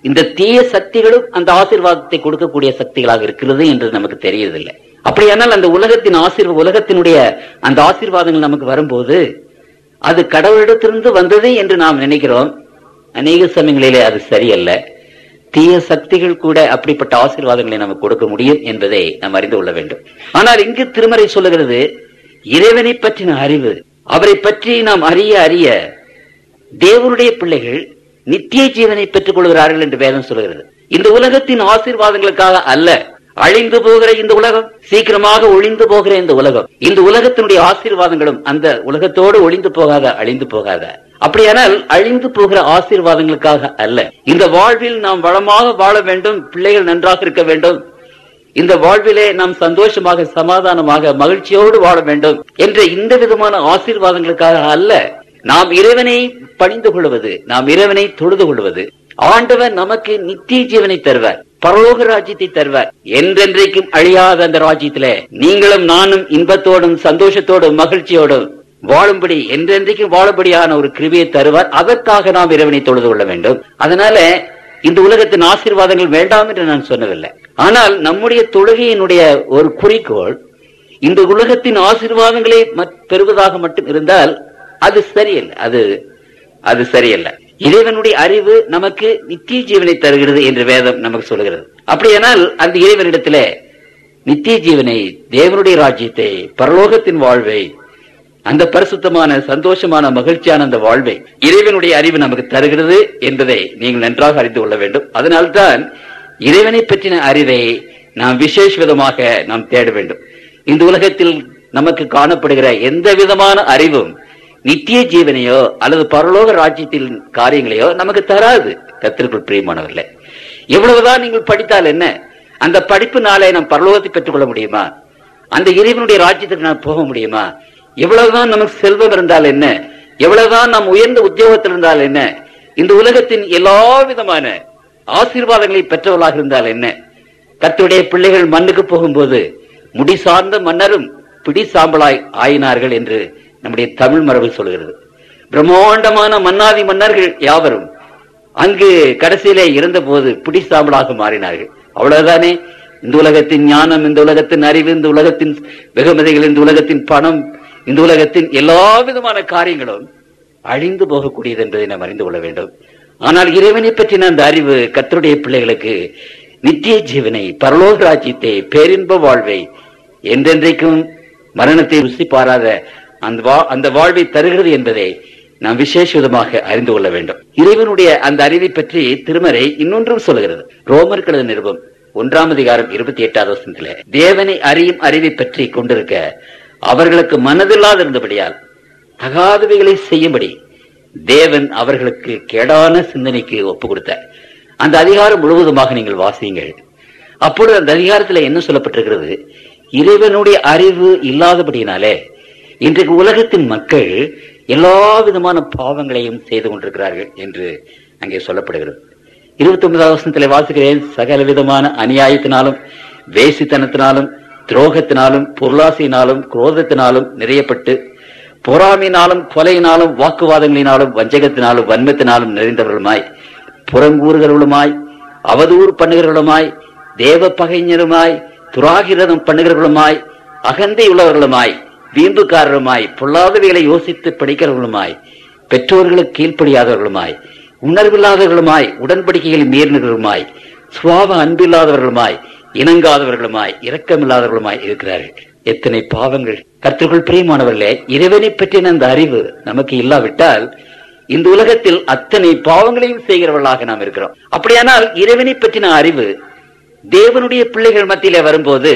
இந்த தீய சக்திகளும் அந்த ஆசீர்வாதத்தை கொடுக்கக்கூடிய சக்திகளாக இருக்கிறது என்று நமக்கு தெரியறதில்லை. அப்படியானால் அந்த உலகத்தினுடைய அந்த ஆசீர்வாதங்கள் நமக்கு வரும்போது அது கடவுளிடத்திலிருந்து வந்தது என்று நாம் நினைக்கிறோம். அநேக சமயங்களிலே அது சரியல்ல. தீய சக்திகள் கூட அப்படிப்பட்ட ஆசீர்வாதங்களை நமக்கு கொடுக்க முடியும் என்பதை நாம் அறிந்து கொள்ள வேண்டும். ஆனால் இங்கு திருமறை சொல்லுகிறது, இறைவனை பற்றின அறிவு, அவரை பற்றி நாம் அறிய அறிய தேவனுடைய பிள்ளைகள் நித்திய ஜீவனை பெற்றுக் கொள்கிறார்கள் என்று வேதம் சொல்லுகிறது. இந்த உலகத்தின் ஆசீர்வாதங்களுக்காக அல்ல. அழிந்து போகிற இந்த உலகம், சீக்கிரமாக ஒழிந்து போகிற இந்த உலகம், இந்த உலகத்தினுடைய ஆசீர்வாதங்களும் அந்த உலகத்தோடு ஒழிந்து போகாத, அழிந்து போகாத. அப்படியானால் அழிந்து போகிற ஆசீர்வாதங்களுக்காக அல்ல. இந்த வாழ்வில் நாம் வளமாக வாழ வேண்டும், பிள்ளைகள் நன்றாக இருக்க வேண்டும், இந்த வாழ்விலே நாம் சந்தோஷமாக, சமாதானமாக, மகிழ்ச்சியோடு வாழ வேண்டும் என்ற இந்த விதமான ஆசீர்வாதங்களுக்காக அல்ல. நாம் இறைவனை பணிந்து கொள்வது, நாம் இறைவனை தொழுது கொள்வது, ஆண்டவர் நமக்கு நித்திய ஜீவனை தருவார், பரலோக ராஜ்யத்தை தருவார். என்றென்றைக்கும் அழியாத அந்த ராஜ்யத்திலே நீங்களும் நானும் இன்பத்தோடும் சந்தோஷத்தோடும் மகிழ்ச்சியோடும் வாழும்படி, என்றென்றைக்கும் வாழும்படியான ஒரு கிருபையை தருவார். அதற்காக நாம் இறைவனை தொழுது கொள்ள வேண்டும். அதனால இந்த உலகத்தின் ஆசீர்வாதங்கள் வேண்டாம் என்று நான் சொல்லவில்லை. ஆனால் நம்முடைய தொழுகையினுடைய ஒரு குறிக்கோள் இந்த உலகத்தின் ஆசீர்வாதங்களை பெறுவதாக மட்டும் இருந்தால் அது சரியல்ல. அது சரியல்ல. இறைவனுடைய அறிவு நமக்கு நித்திய ஜீவனை தருகிறது என்று வேதம் நமக்கு சொல்கிறது. அப்படியானால் அந்த இறைவனிடத்துல நித்திய ஜீவனை, தேவனுடைய ராஜ்யத்தை, பரலோகத்தின் வாழ்வை, அந்த பரிசுத்தமான சந்தோஷமான மகிழ்ச்சியான அந்த வாழ்வை இறைவனுடைய அறிவு நமக்கு தருகிறது என்பதை நீங்கள் நன்றாக அறிந்து கொள்ள வேண்டும். அதனால்தான் இறைவனை பற்றின அறிவை நாம் விசேஷ விதமாக நாம் தேட வேண்டும். இந்த உலகத்தில் நமக்கு காணப்படுகிற எந்த விதமான அறிவும் நித்திய ஜீவனையோ அல்லது பரலோக ராஜ்யத்தின் காரியங்களையோ நமக்கு தராது. கர்த்தருக்குள் பிரியமானவர்களே, எவ்வளவுதான் நீங்கள் படித்தால் என்ன, அந்த படிப்புனாலே நாம் பரலோகத்தை பெற்றுக் கொள்ள முடியுமா? அந்த இறைவனுடைய ராஜ்யத்துக்கு நாம் போக முடியுமா? எவ்வளவுதான் நமக்கு செல்வம் இருந்தால் என்ன, எவ்வளவுதான் நாம் உயர்ந்த உத்தியோகத்தில் இருந்தால் என்ன, இந்த உலகத்தின் எல்லா விதமான ஆசீர்வாதங்களை பெற்றவர்களாக இருந்தால் என்ன? கர்த்தருடைய பிள்ளைகள் மண்ணுக்கு போகும்போது முடி சார்ந்த மன்னரும் பிடி சாம்பலாய் ஆயினார்கள் என்று நம்முடைய தமிழ் மரபு சொல்கிறது. பிரம்மாண்டமான மன்னாதி மன்னர்கள் யாவரும் அங்கு கடைசியிலே இருந்த போது பிடி சாம்பலாக மாறினார்கள். அவ்வளவுதானே? இந்த உலகத்தின் ஞானம், இந்த உலகத்தின் அறிவு, இந்த உலகத்தின் வெகுமதிகள், இந்த உலகத்தின் பணம், இந்த உலகத்தின் எல்லா விதமான காரியங்களும் அழிந்து போகக்கூடியது என்பதை நாம் அறிந்து கொள்ள வேண்டும். ஆனால் இறைவனை பற்றின அந்த அறிவு கர்த்தருடைய பிள்ளைகளுக்கு நித்திய ஜீவனை, பரலோக ராஜ்யத்தை, பேரின்ப வாழ்வை, என்றென்றைக்கும் மரணத்தை ருசி பாராத அந்த வாழ்வை தருகிறது என்பதை நாம் விசேஷ விதமாக அறிந்து கொள்ள வேண்டும். இறைவனுடைய அந்த அறிவை பற்றி திருமறை இன்னொன்றும் சொல்லுகிறது. ரோமர் எழுதின நிருபம் 1ஆம் அதிகாரம் 28வது வசனத்திலே, தேவனை அறியும் அறிவை பற்றி கொண்டிருக்க அவர்களுக்கு மனதில்லாதிருந்தபடியால் தகாதவைகளை செய்யும்படி தேவன் அவர்களுக்கு கேடான சிந்தனைக்கு ஒப்பு கொடுத்தார். அந்த அதிகாரம் முழுவதுமாக நீங்கள் வாசியுங்கள். அப்பொழுது அந்த அதிகாரத்தில் என்ன சொல்லப்பட்டிருக்கிறது? இறைவனுடைய அறிவு இல்லாதபடியினாலே இன்றைக்கு உலகத்தின் மக்கள் எல்லா விதமான பாவங்களையும் செய்து கொண்டிருக்கிறார்கள் என்று அங்கே சொல்லப்படுகிறது. 29வது வசனத்திலே வாசிக்கிறேன், சகல விதமான அநியாயத்தினாலும் வேசித்தனத்தினாலும் துரோகத்தினாலும் பொருளாசையினாலும் குரோதத்தினாலும் நிறையப்பட்டு பொறாமையினாலும் கொலையினாலும் வாக்குவாதங்களினாலும் வஞ்சகத்தினாலும் வன்மத்தினாலும் நிறைந்தவர்களுமாய் புறங்கூறுகிறவர்களுமாய் அவதூறு பண்ணுகிறவர்களுமாய் தேவ பகைஞருமாய் துராகிரதம் பண்ணுகிறவர்களுமாய் அகந்தை உள்ளவர்களுமாய் வீம்புக்காரருமாய் பொல்லாதவைகளை யோசித்து படிக்கிறவர்களுமாய் பெற்றோர்களுக்கு கீழ்ப்படியாதவர்களுமாய் உணர்வில்லாதவர்களுமாய் உடன்படிக்கைகளை மீறினவர்களுமாய் சுவாப அன்பில்லாதவர்களுமாய் இணங்காதவர்களுமாய் இரக்கமில்லாதவர்களுமாய் இருக்கிறார்கள். எத்தனை பாவங்கள்! கர்த்தருக்குள் பிரியமானவர்களே, இறைவனை பற்றின அந்த அறிவு நமக்கு இல்லாவிட்டால் இந்த உலகத்தில் அத்தனை பாவங்களையும் செய்கிறவர்களாக நாம் இருக்கிறோம். அப்படியானால் இறைவனை பற்றின அறிவு தேவனுடைய பிள்ளைகள் மத்தியிலே வரும்போது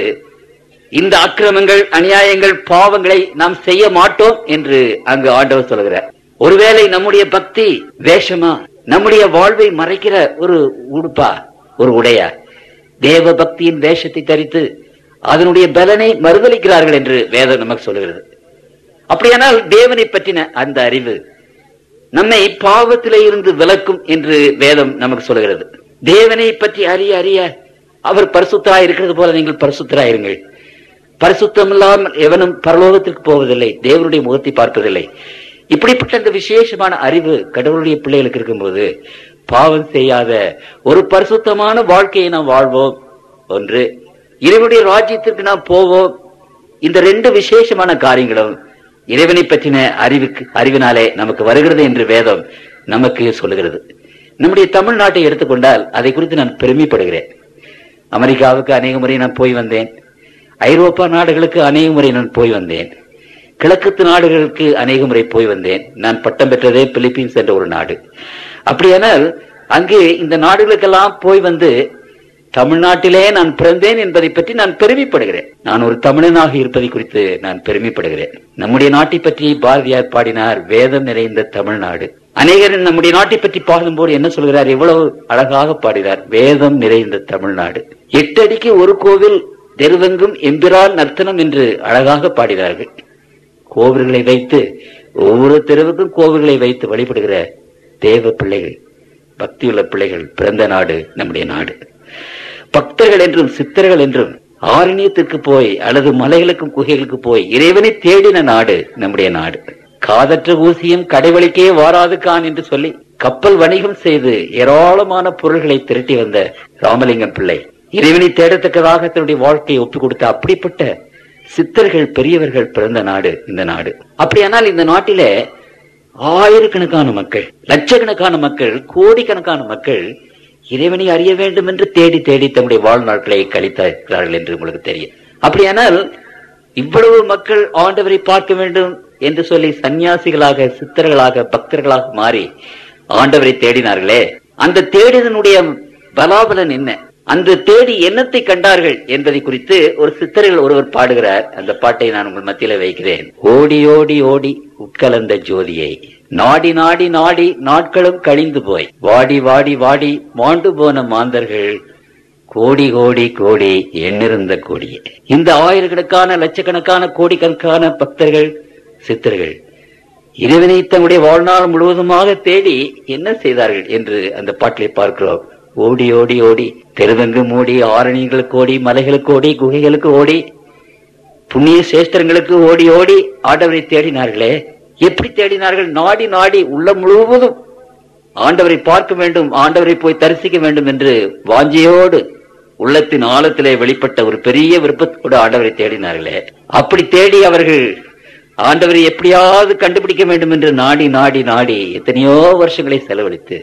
இந்த அக்கிரமங்கள், அநியாயங்கள், பாவங்களை நாம் செய்ய மாட்டோம் என்று அங்கு ஆண்டவர் சொல்கிறார். ஒருவேளை நம்முடைய பக்தி வேஷமா, நம்முடைய வாழ்வை மறைக்கிற ஒரு உடுப்பா, ஒரு உடையா, தேவ பக்தியின் வேஷத்தை தரித்து அதனுடைய பலனை மறுதளிக்கிறார்கள் என்று வேதம் நமக்கு சொல்லுகிறது. அப்படியானால் தேவனை பற்றின அந்த அறிவு நம்மை பாவத்திலே இருந்து விலக்கும் என்று வேதம் நமக்கு சொல்லுகிறது. தேவனை பற்றி அறிய அறிய அவர் பரிசுத்தராய் இருக்கிறது போல நீங்கள் பரிசுத்தராயிருங்கள். பரிசுத்தம் இல்லாமல் எவனும் பரலோகத்திற்கு போவதில்லை, தேவனுடைய முகத்தை பார்ப்பதில்லை. இப்படிப்பட்ட அந்த விசேஷமான அறிவு கடவுளுடைய பிள்ளைகளுக்கு இருக்கும்போது பாவம் செய்யாத ஒரு பரிசுத்தமான வாழ்க்கையை நாம் வாழ்வோம். ஒன்று, இறைவனுடைய ராஜ்யத்திற்கு நாம் போவோம். இந்த ரெண்டு விசேஷமான காரியங்களும் இறைவனை பற்றின அறிவினாலே நமக்கு வருகிறது என்று வேதம் நமக்கு சொல்லுகிறது. நம்முடைய தமிழ்நாட்டை எடுத்துக்கொண்டால் அதை குறித்து நான் பெருமைப்படுகிறேன். அமெரிக்காவுக்கு அநேக முறை நான் போய் வந்தேன். ஐரோப்பா நாடுகளுக்கு அநேக முறை நான் போய் வந்தேன். கிழக்கு நாடுகளுக்கு அநேக முறை போய் வந்தேன். நான் பட்டம் பெற்றதே பிலிப்பீன்ஸ் என்ற ஒரு நாடு. அப்படியானால் அங்கே இந்த நாடுகளுக்கெல்லாம் போய் வந்து தமிழ்நாட்டிலே நான் பிறந்தேன் என்பதை பற்றி நான் பெருமைப்படுகிறேன். நான் ஒரு தமிழனாக இருப்பதை குறித்து நான் பெருமைப்படுகிறேன். நம்முடைய நாட்டை பற்றி பாரதியார் பாடினார், வேதம் நிறைந்த தமிழ்நாடு. அநேகர் நம்முடைய நாட்டை பற்றி பாடும்போது என்ன சொல்கிறார், எவ்வளவு அழகாக பாடினார், வேதம் நிறைந்த தமிழ்நாடு. 8 அடிக்கு ஒரு கோவில், தெருவெங்கும் எம்பிரான் நர்த்தனம் என்று அழகாக பாடினார்கள். கோவில்களை வைத்து, ஒவ்வொரு தெருவுக்கும் கோவில்களை வைத்து வழிபடுகிற தேவ பிள்ளைகள், பக்தியுள்ள பிள்ளைகள் பிறந்த நாடு நம்முடைய நாடு. பக்தர்கள் என்றும் சித்தர்கள் என்றும் ஆரண்யத்திற்கு போய் அல்லது மலைகளுக்கும் குகைகளுக்கு போய் இறைவனை தேடின நாடு நம்முடைய நாடு. காதற்ற ஊசியும் கடைவழிக்கே வாராது கான் என்று சொல்லி கப்பல் வணிகம் செய்து ஏராளமான பொருள்களை திரட்டி வந்த ராமலிங்கம் பிள்ளை இறைவனை தேடத்தக்கதாக தன்னுடைய வாழ்க்கையை ஒப்புக் கொடுத்த அப்படிப்பட்ட சித்தர்கள், பெரியவர்கள் பிறந்த நாடு இந்த நாடு. அப்படியானால் இந்த நாட்டிலே ஆயிரக்கணக்கான மக்கள், லட்சக்கணக்கான மக்கள், கோடிக்கணக்கான மக்கள் இறைவனை அறிய வேண்டும் என்று தேடி தேடி தம்முடைய வாழ்நாட்களை கழித்தார்கள் என்று உங்களுக்கு தெரியும். அப்படியானால் இவ்வளவு மக்கள் ஆண்டவரை பார்க்க வேண்டும் என்று சொல்லி சன்னியாசிகளாக, சித்தர்களாக, பக்தர்களாக மாறி ஆண்டவரை தேடினார்களே, அந்த தேடிதனுடைய பலாபலன் என்ன, அந்த தேடி என்னத்தை கண்டார்கள் என்பதை குறித்து ஒரு சித்தர்கள் ஒருவர் பாடுகிறார். அந்த பாட்டை நான் உங்கள் மத்தியில வைக்கிறேன். ஓடி ஓடி ஓடி உட்கலந்த ஜோதியை நாடி நாடி நாடி நாட்களும் கழிந்து போய் வாடி வாடி வாடி மாண்டு போன மாந்தர்கள் கோடி கோடி கோடி எண்ணிருந்த கோடியே. இந்த ஆயிரக்கணக்கான, லட்சக்கணக்கான, கோடிக்கணக்கான பக்தர்கள், சித்தர்கள் இறைவனை தங்களுடைய வாழ்நாள் முழுவதுமாக தேடி என்ன செய்தார்கள் என்று அந்த பாட்டிலே பார்க்கிறோம். ஓடி ஓடி ஓடி தெருவெங்கும் ஓடி, ஆரணிகளுக்கு ஓடி, மலைகளுக்கு ஓடி, குகைகளுக்கு ஓடி, புண்ணிய சேஸ்திரங்களுக்கு ஓடி ஓடி ஆண்டவரை தேடினார்களே. எப்படி தேடினார்கள்? நாடி நாடி உள்ளம் முழுவதும் ஆண்டவரை பார்க்க வேண்டும், ஆண்டவரை போய் தரிசிக்க வேண்டும் என்று வாஞ்சியோடு உள்ளத்தின் ஆழத்திலே வெளிப்பட்ட ஒரு பெரிய விருப்பத்தோடு ஆண்டவரை தேடினார்களே. அப்படி தேடி அவர்கள் ஆண்டவரை எப்படியாவது கண்டுபிடிக்க வேண்டும் என்று நாடி நாடி நாடி எத்தனையோ வருஷங்களை செலவழித்து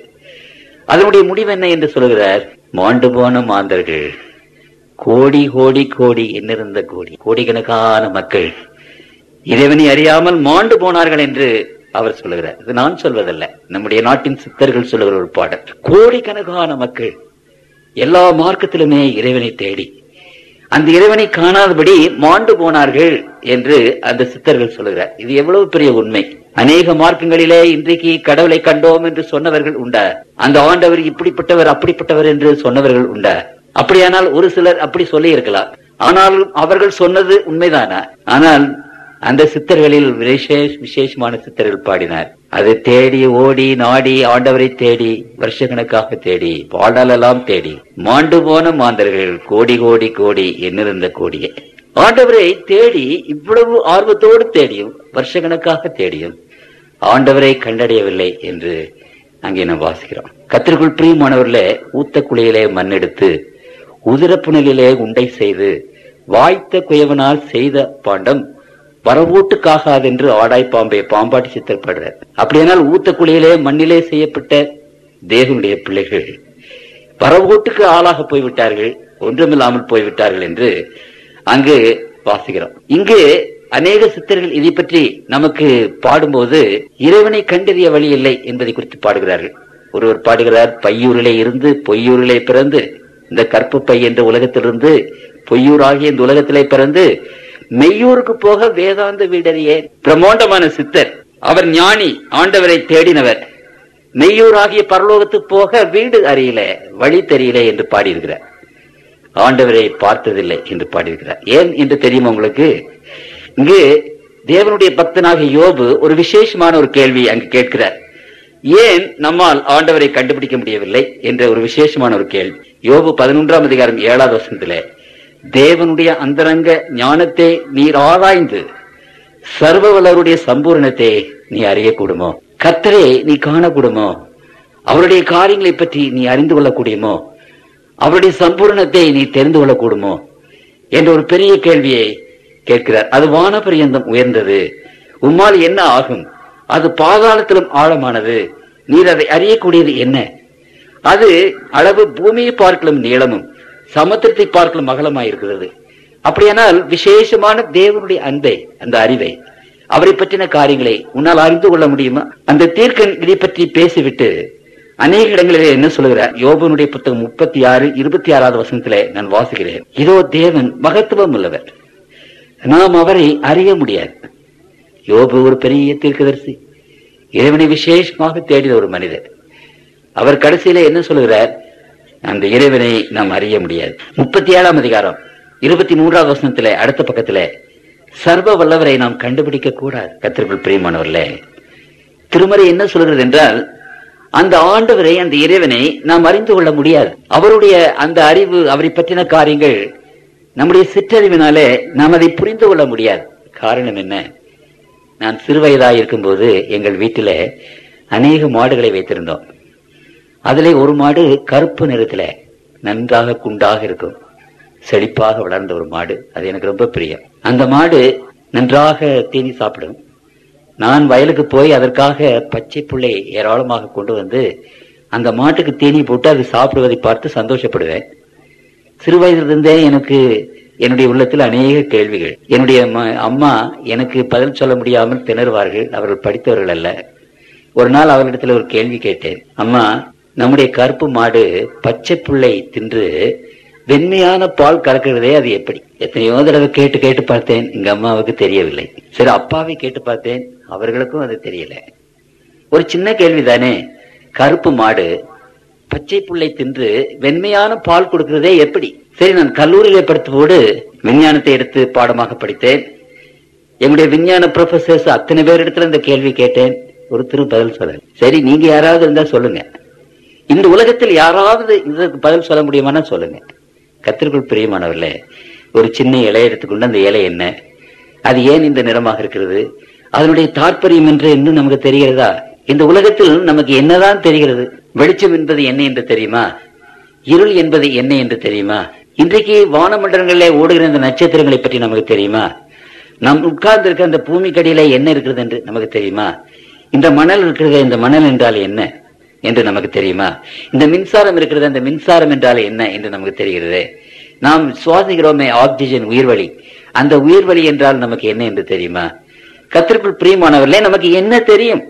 அதனுடைய முடிவு என்ன என்று சொல்கிறார். மாண்டு போன மாந்தர்கள் கோடி கோடி கோடி, எண்ணிருந்த கோடி, கோடிக்கணக்கான மக்கள் இறைவனை அறியாமல் மாண்டு போனார்கள் என்று அவர் சொல்லுகிறார். இது நான் சொல்வதல்ல, நம்முடைய நாட்டின் சித்தர்கள் சொல்லுகிற ஒரு பாடல். கோடிக்கணக்கான மக்கள் எல்லா மார்க்கத்திலுமே இறைவனை தேடி அந்த இறைவனை காணாதபடி மாண்டு போனார்கள் என்று அந்த சித்தர்கள் சொல்லுகிறார். இது எவ்வளவு பெரிய உண்மை! அநேக மார்க்கங்களிலே இன்றைக்கு கடவுளை கண்டோம் என்று சொன்னவர்கள் உண்டா? அந்த ஆண்டவர் இப்படிப்பட்டவர், அப்படிப்பட்டவர் என்று சொன்னவர்கள் உண்டா? அப்படியானால் ஒரு சிலர் அப்படி சொல்லி இருக்கலாம். ஆனாலும் அவர்கள் சொன்னது உண்மைதானா? ஆனால் அந்த சித்தர்களில் விசேஷமான சித்தர்கள் பாடினார், அது தேடி ஓடி நாடி ஆண்டவரை தேடி வருஷக்கணக்காக தேடி வாழ்நாளெல்லாம் தேடி மாண்டு போன மாந்தர்கள் கோடி கோடி கோடி என்னிருந்த கோடியே ஆண்டவரை தேடி இவ்வளவு ஆர்வத்தோடு தேடியும் வருஷக்கணக்காக தேடியும் ஆண்டவரை கண்டடையவில்லை என்று அங்கே நாம் வாசிக்கிறோம். கர்த்தருக்குள் பிரியமானவர்களே, ஊத்த குழியிலே மண்ணெடுத்து உதிரப்புணலிலே உண்டை செய்து வாய்த்த குயவனால் செய்த பாண்டம் வரவோட்டுக்காகாதென்று ஆடாய் பாம்பே பாம்பாட்டி சித்தப்படுறார். அப்படியானால் ஊத்த குழியிலே மண்ணிலே செய்யப்பட்ட தேவனுடைய பிள்ளைகள் வரவோட்டுக்கு ஆளாக போய்விட்டார்கள், ஒன்றுமில்லாமல் போய்விட்டார்கள் என்று அங்கு வாசிக்கிறோம். இங்கு அநேக சித்தர்கள் இதை பற்றி நமக்கு பாடும்போது இறைவனை கண்டறிய வழி இல்லை என்பதை குறித்து பாடுகிறார்கள். ஒருவர் பாடுகிறார், பையூரிலே இருந்து பொய்யூரிலே பிறந்து இந்த கற்பு பை என்ற உலகத்திலிருந்து பொய்யூர் ஆகிய இந்த உலகத்திலே பிறந்து மெய்யூருக்கு போக வேதாந்த வீடறியே. பிரம்மாண்டமான சித்தர், அவர் ஞானி, ஆண்டவரை தேடினவர். மெய்யூர் ஆகிய பரலோகத்துக்கு போக வீடு அறியல, வழி தெரியல என்று பாடியிருக்கிறார். ஆண்டவரை பார்த்ததில்லை என்று பாடியிருக்கிறார். ஏன் என்று தெரியுமா உங்களுக்கு? இங்கு தேவனுடைய பக்தனாக யோபு ஒரு விசேஷமான ஒரு கேள்வி அங்கு கேட்கிறார். ஏன் நம்மால் ஆண்டவரை கண்டுபிடிக்க முடியவில்லை என்ற ஒரு விசேஷமான ஒரு கேள்வி. யோபு 11ஆம் அதிகாரம் 7வது வசனத்திலே, தேவனுடைய அந்தரங்க ஞானத்தை நீர் ஆராய்ந்து சர்வவல்லவருடைய சம்பூரணத்தை நீ அறியக்கூடுமோ? கர்த்தரை நீ காணக்கூடுமோ? அவருடைய காரியங்களை பற்றி நீ அறிந்து கொள்ளக்கூடியமோ? அவருடைய சம்பூரணத்தை நீ தெரிந்து கொள்ளக்கூடுமோ என்ற ஒரு பெரிய கேள்வியை கேட்கிறார். அது வானபரியந்தம் உயர்ந்தது, உம்மால் என்ன ஆகும்? அது பாதாளத்திலும் ஆழமானது, நீர் அதை அறியக்கூடியது என்ன? அது அளவு பூமியை பார்க்கலும் நீளமும் சமுத்திரத்தை பார்க்கலும் அகலமாயிருக்கிறது. அப்படியானால் விசேஷமான தேவனுடைய அன்பை, அந்த அறிவை, அவரை பற்றின காரியங்களை உன்னால் அறிந்து கொள்ள முடியுமா? அந்த தீர்க்கன் இதை பற்றி பேசிவிட்டு அநேக இடங்களிலே என்ன சொல்லுகிறார்? யோபனுடைய புத்தகம் 36:26வது வசனத்திலே நான் வாசிக்கிறேன். இதோ தேவன் மகத்துவம் உள்ளவர், நாம் அவரை அறிய முடியாது. யோபு ஒரு பெரிய தீர்க்கதரிசி, இறைவனை விசேஷமாக தேடின ஒரு மனிதர். அவர் கடைசியில என்ன சொல்லுகிறார்? அந்த இறைவனை நாம் அறிய முடியாது. 37ஆம் அதிகாரம் 23வது வசனத்திலே அடுத்த பக்கத்திலே, சர்வ வல்லவரை நாம் கண்டுபிடிக்க கூடாது. கர்த்தருக்குள் பிரியமானவர்களே, திருமறை என்ன சொல்கிறது என்றால், அந்த ஆண்டவரை, அந்த இறைவனை நாம் அறிந்து கொள்ள முடியாது. அவருடைய அந்த அறிவு, அவரை பற்றின காரியங்கள் நம்முடைய சிற்றறிவினாலே நாம் அதை புரிந்து கொள்ள முடியாது. காரணம் என்ன? நான் சிறுவயதாக இருக்கும்போது எங்கள் வீட்டில அநேக மாடுகளை வைத்திருந்தோம். அதிலே ஒரு மாடு கருப்பு நிறத்துல நன்றாக குண்டாக இருக்கும், செழிப்பாக வளர்ந்த ஒரு மாடு. அது எனக்கு ரொம்ப பிரியம். அந்த மாடு நன்றாக தீனி சாப்பிடும். நான் வயலுக்கு போய் அதற்காக பச்சை புல்லை ஏராளமாக கொண்டு வந்து அந்த மாட்டுக்கு தீனி போட்டு அது சாப்பிடுவதை பார்த்து சந்தோஷப்படுவேன். சிறு வயதிலிருந்தே எனக்கு என்னுடைய உள்ளத்தில் அநேக கேள்விகள். என்னுடைய அம்மா எனக்கு பதில் சொல்ல முடியாமல் திணறுவார்கள், அவர்கள் படித்தவர்கள் அல்ல. ஒரு நாள் அவர்களிடத்தில் ஒரு கேள்வி கேட்டேன். அம்மா, நம்முடைய கருப்பு மாடு பச்சை புல்லை தின்று வெண்மையான பால் கறக்கிறதே, அது எப்படி? எத்தனையோ தடவை கேட்டு கேட்டு பார்த்தேன், எங்க அம்மாவுக்கு தெரியவில்லை. சரி, அப்பாவை கேட்டு பார்த்தேன், அவர்களுக்கும் அது தெரியல. ஒரு சின்ன கேள்விதானே, கருப்பு மாடு பச்சை புல்லை தின்று வெண்மையான பால் கொடுக்கிறதே எப்படி? சரி, நான் கல்லூரியிலே படித்தபோது விஞ்ஞானத்தை எடுத்து பாடமாக படித்தேன். எங்களுடைய விஞ்ஞான ப்ரொஃபசர்ஸ் அத்தனை பேர் இடத்துல இந்த கேள்வி கேட்டேன், ஒருத்தரும் பதில் சொல்ல. சரி, நீங்க யாராவது இருந்தா சொல்லுங்க, இந்த உலகத்தில் யாராவது இதற்கு பதில் சொல்ல முடியுமானா சொல்லுங்க. கர்த்தருக்குள் பிரியமானவர்களே, ஒரு சின்ன இலையை எடுத்துக்கொண்டு அந்த இலை என்ன, அது ஏன் இந்த நிறமாக இருக்கிறது, அதனுடைய தாற்பயம் என்று இன்னும் நமக்கு தெரிகிறதா? இந்த உலகத்தில் நமக்கு என்னதான் தெரிகிறது? வெளிச்சம் என்பது என்ன என்று தெரியுமா? இருள் என்பது என்ன என்று தெரியுமா? இன்றைக்கு வானமண்டலங்களிலே ஓடுகிற இந்த நட்சத்திரங்களை பற்றி நமக்கு தெரியுமா? நாம் உட்கார்ந்து இருக்க அந்த பூமிக்கடியில என்ன இருக்கிறது என்று நமக்கு தெரியுமா? இந்த மணல் இருக்கிறது, இந்த மணல் என்றால் என்ன என்று நமக்கு தெரியுமா? இந்த மின்சாரம் இருக்கிறது, அந்த மின்சாரம் என்றால் என்ன என்று நமக்கு தெரிகிறது. நாம் சுவாசிக்கிறோமே ஆக்சிஜன், உயிர்வழி, அந்த உயிர்வழி என்றால் நமக்கு என்ன என்று தெரியுமா? கர்த்தருக்குள் பிரியமானவர்களே, நமக்கு என்ன தெரியும்?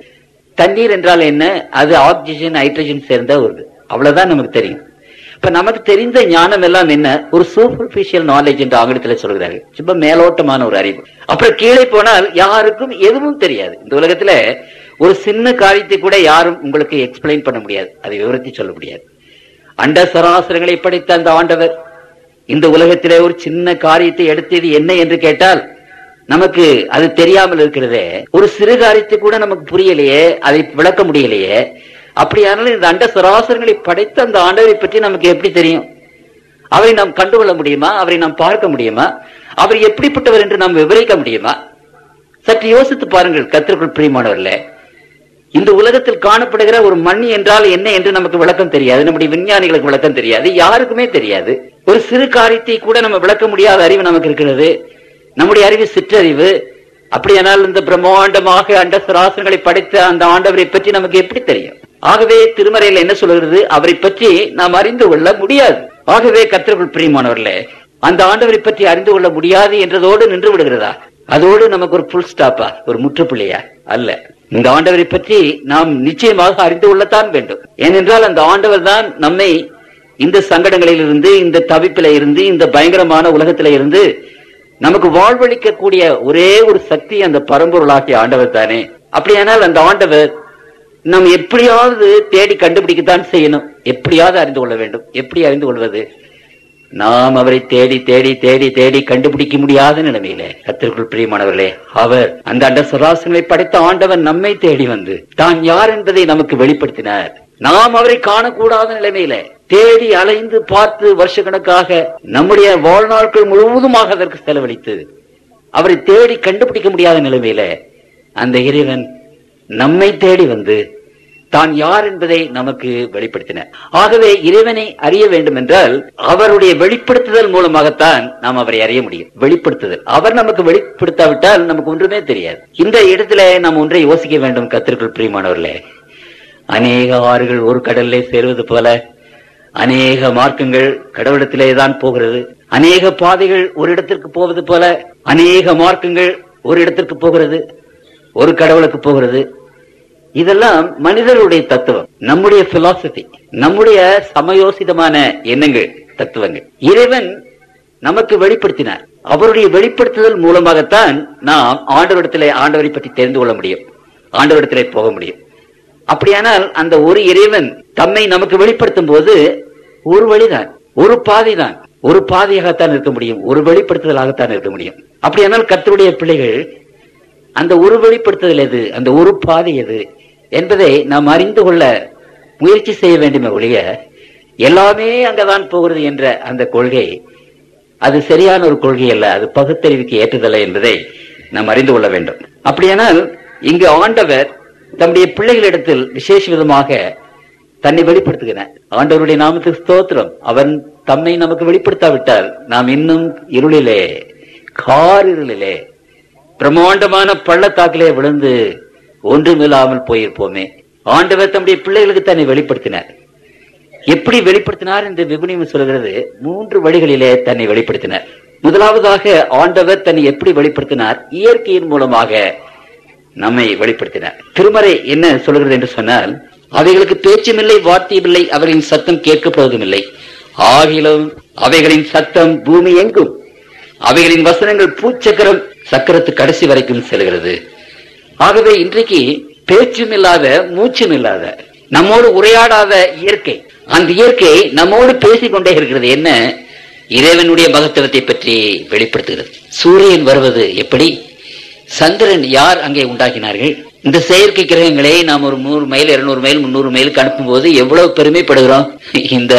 தண்ணீர் என்றால் என்ன? அது ஆக்சிஜன் ஹைட்ரஜன் சேர்ந்த ஒரு, அவ்வளவுதான் நமக்கு தெரியும். இப்ப நமக்கு தெரிந்த ஞானம் எல்லாம் என்ன? ஒரு சூப்பர்ஃபிஷியல் நாலேஜ் என்று ஆங்கிலத்தில் சொல்கிறார்கள், சும்மா மேலோட்டமான ஒரு அறிவு. அப்புறம் கீழே போனால் யாருக்கும் எதுவும் தெரியாது. இந்த உலகத்துல ஒரு சின்ன காரியத்தை கூட யாரும் உங்களுக்கு எக்ஸ்பிளைன் பண்ண முடியாது, அதை விவரித்து சொல்ல முடியாது. அண்ட சராசரங்களை படைத்த அந்த ஆண்டவர் இந்த உலகத்திலே ஒரு சின்ன காரியத்தை எடுத்தது என்ன என்று கேட்டால் நமக்கு அது தெரியாமல் இருக்கிறதே. ஒரு சிறு காரியத்தை கூட நமக்கு புரியலையே, அதை விளக்க முடியலையே. அப்படியானாலும் இந்த அண்ட சராசரங்களை படைத்த அந்த ஆண்டவரை பற்றி நமக்கு எப்படி தெரியும்? அவரை நாம் கண்டுகொள்ள முடியுமா? அவரை நாம் பார்க்க முடியுமா? அவர் எப்படிப்பட்டவர் என்று நாம் விவரிக்க முடியுமா? சற்று யோசித்து பாருங்கள் கர்த்தருக்குள் பிரியமானவர்களே. இந்த உலகத்தில் காணப்படுகிற ஒரு மண் என்றால் என்ன என்று நமக்கு விளக்கம் தெரியாது. நம்முடைய விஞ்ஞானிகளுக்கு விளக்கம் தெரியாது, யாருக்குமே தெரியாது. ஒரு சிறு காரியத்தை கூட நம்ம விளக்க முடியாத அறிவு நமக்கு இருக்கிறது. நம்முடைய அறிவு சிற்றறிவு. அப்படியானால் இந்த பிரம்மாண்டமாக அண்ட சராசரங்களை படைத்த அந்த ஆண்டவரை பற்றி நமக்கு எப்படி தெரியும்? ஆகவே திருமறையில் என்ன சொல்கிறது? அவரை பற்றி நாம் அறிந்து கொள்ள முடியாது. ஆகவே கர்த்தருக்குள் பிரியமானவர்களே, அந்த ஆண்டவரை பற்றி அறிந்து கொள்ள முடியாது என்றதோடு நின்று விடுகிறதா? அதோடு நமக்கு ஒரு புல் ஸ்டாப்பா, ஒரு முற்றுப்புள்ளியா? அல்ல. இந்த ஆண்டவரை பற்றி நாம் நிச்சயமாக அறிந்து கொள்ளத்தான் வேண்டும். ஏனென்றால் அந்த ஆண்டவர் தான் நம்மை இந்த சங்கடங்களில் இருந்து, இந்த தவிப்பில இருந்து, இந்த பயங்கரமான உலகத்தில இருந்து நமக்கு வாழ்வளிக்க கூடிய ஒரே ஒரு சக்தி அந்த பரம்பொருளாகிய ஆண்டவர் தானே. அப்படியானால் அந்த ஆண்டவர் நாம் எப்படியாவது தேடி கண்டுபிடிக்கத்தான் செய்யணும். எப்படியாவது அறிந்து கொள்ள வேண்டும். எப்படி அறிந்து கொள்வது? நாம் அவரை தேடி தேடி தேடி தேடி கண்டுபிடிக்க முடியாத நிலைமையில கர்த்தருக்குள் பிரியமானவர்களே, அவர் அந்த அண்ட சராசரங்களை படைத்த ஆண்டவர் நம்மை தேடி வந்து தான் யார் என்பதை நமக்கு வெளிப்படுத்தினார். நாம் அவரை காணக்கூடாத நிலைமையில தேடி அலைந்து பார்த்து வருஷக்கணக்காக நம்முடைய வாழ்நாட்கள் முழுவதுமாக அதற்கு செலவழித்து அவரை தேடி கண்டுபிடிக்க முடியாத நிலைமையில அந்த இறைவன் நம்மை தேடி வந்து தான் யார் என்பதை நமக்கு வெளிப்படுத்தினார். ஆகவே இறைவனை அறிய வேண்டும் என்றால் அவருடைய வெளிப்படுத்துதல் மூலமாகத்தான் நாம் அவரை அறிய முடியும். வெளிப்படுத்துதல். அவர் நமக்கு வெளிப்படுத்தாவிட்டால் நமக்கு ஒன்றுமே தெரியாது. இந்த இடத்துல நாம் ஒன்றை யோசிக்க வேண்டும் கர்த்தருக்குள் பிரியமானவர்களே. அநேக ஆறுகள் ஒரு கடலிலே சேருவது போல அநேக மார்க்கங்கள் கடவுளிடத்திலே தான் போகிறது. அநேக பாதைகள் ஒரு இடத்திற்கு போவது போல அநேக மார்க்கங்கள் ஒரு இடத்திற்கு போகிறது, ஒரு கடவுளுக்கு போகிறது. இதெல்லாம் மனிதர்களுடைய தத்துவம், நம்முடைய பிலாசபி, நம்முடைய சமயோசிதமான எண்ணங்கள், தத்துவங்கள். இறைவன் நமக்கு வெளிப்படுத்தினார். அவருடைய வெளிப்படுத்துதல் மூலமாகத்தான் நாம் ஆண்டவரிடத்திலே ஆண்டவரை பற்றி தெரிந்து கொள்ள முடியும், ஆண்டவரிடத்திலே போக முடியும். அப்படியானால் அந்த ஒரு இறைவன் தம்மை நமக்கு வெளிப்படுத்தும் போது ஒரு வழிதான், ஒரு பாதைதான், ஒரு பாதையாகத்தான் இருக்க முடியும், ஒரு வெளிப்படுத்துதலாகத்தான் இருக்க முடியும். அப்படியானால் கர்த்தருடைய பிள்ளைகள் அந்த ஒரு வெளிப்படுத்துதல் எது, அந்த ஒரு பாதை எது என்பதை நாம் அறிந்து கொள்ள முயற்சி செய்ய வேண்டுமே ஒழிய எல்லாமே அங்கதான் போகிறது என்ற அந்த கொள்கை அது சரியான ஒரு கொள்கை அல்ல, அது பகுத்தறிவுக்கு ஏற்றதல்ல என்பதை நாம் அறிந்து கொள்ள வேண்டும். அப்படியானால் இங்கு ஆண்டவர் தம்முடைய பிள்ளைகளிடத்தில் விசேஷ விதமாக தன்னை வெளிப்படுத்துகிறார். ஆண்டவருடைய நாமத்துக்கு ஸ்தோத்திரம். அவன் தம்மை நமக்கு வெளிப்படுத்தாவிட்டால் நாம் இன்னும் இருளிலே, காரிருளிலே, பிரம்மாண்டமான பள்ளத்தாக்கிலே விழுந்து ஒன்றுமில்லாமல் போயிருப்போமே. ஆண்டவர் தம்முடைய பிள்ளைகளுக்கு தன்னை வெளிப்படுத்தினார். எப்படி வெளிப்படுத்தினார் என்று விபுனியம் சொல்கிறது. 3 வழிகளிலே தன்னை வெளிப்படுத்தினார். முதலாவதாக ஆண்டவர் தன்னை எப்படி வெளிப்படுத்தினார்? இயற்கையின் மூலமாக நம்மை வெளிப்படுத்தினார். திருமறை என்ன சொல்கிறது என்று சொன்னால், அவைகளுக்கு பேச்சும் இல்லை, வார்த்தையும் இல்லை, அவர்களின் சத்தம் கேட்கப்படுவதும் இல்லை. ஆகிலும் அவைகளின் சத்தம் பூமி எங்கும், அவைகளின் வசனங்கள் பூச்சக்கரம் சக்கரத்து கடைசி வரைக்கும் செல்கிறது. ஆகவே இன்றைக்கு பேச்சும் இல்லாத, மூச்சும் இல்லாத, நம்மோடு உரையாடாத இயற்கை, அந்த இயற்கை நம்மோடு பேசிக்கொண்டே இருக்கிறது. என்ன? இறைவனுடைய மகத்துவத்தை பற்றி வெளிப்படுத்துகிறது. சூரியன் வருவது எப்படி? சந்திரன் யார் அங்கே உண்டாக்கினார்கள்? இந்த செயற்கை கிரகங்களை நாம் ஒரு 100 மைல் 200 மைல் 300 மைலுக்கு அனுப்பும் போது எவ்வளவு பெருமைப்படுகிறோம். இந்த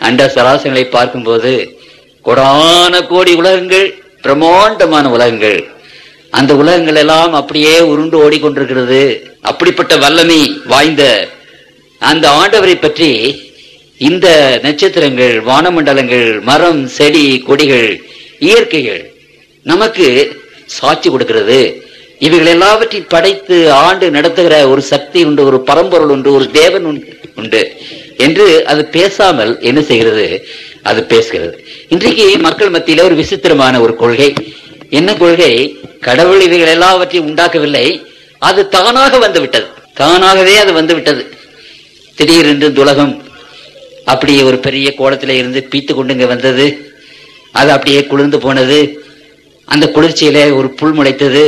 அண்ட சராசரங்களை பார்க்கும் போது கோடான கோடி உலகங்கள், பிரம்மாண்டமான உலகங்கள், அந்த உலகங்கள் எல்லாம் அப்படியே உருண்டு ஓடிக்கொண்டிருக்கிறது. அப்படிப்பட்ட வல்லமை வாய்ந்த அந்த ஆண்டவரை பற்றி இந்த நட்சத்திரங்கள், வானமண்டலங்கள், மரம், செடி, கொடிகள், இயற்கைகள் நமக்கு சாட்சி கொடுக்கிறது. இவைகள் எல்லாவற்றையும் படைத்து ஆண்டு நடத்துகிற ஒரு சக்தி உண்டு, ஒரு பரம்பொருள் உண்டு, ஒரு தேவன் உண்டு என்று அது பேசாமல் என்ன செய்கிறது? அது பேசுகிறது. இன்றைக்கு மக்கள் மத்தியில ஒரு விசித்திரமான ஒரு கொள்கை. என்ன கொள்கை? கடவுள் இவைகள் எல்லாவற்றையும் உண்டாக்கவில்லை, அது தானாக வந்து விட்டது, தானாகவே அது வந்து விட்டது. திடீரென்று உலகம் அப்படியே ஒரு பெரிய கோலத்தில இருந்து பீத்து கொண்டு இங்க வந்தது. அது அப்படியே குளிர்ந்து போனது. அந்த குளிர்ச்சியில ஒரு புல் முளைத்தது.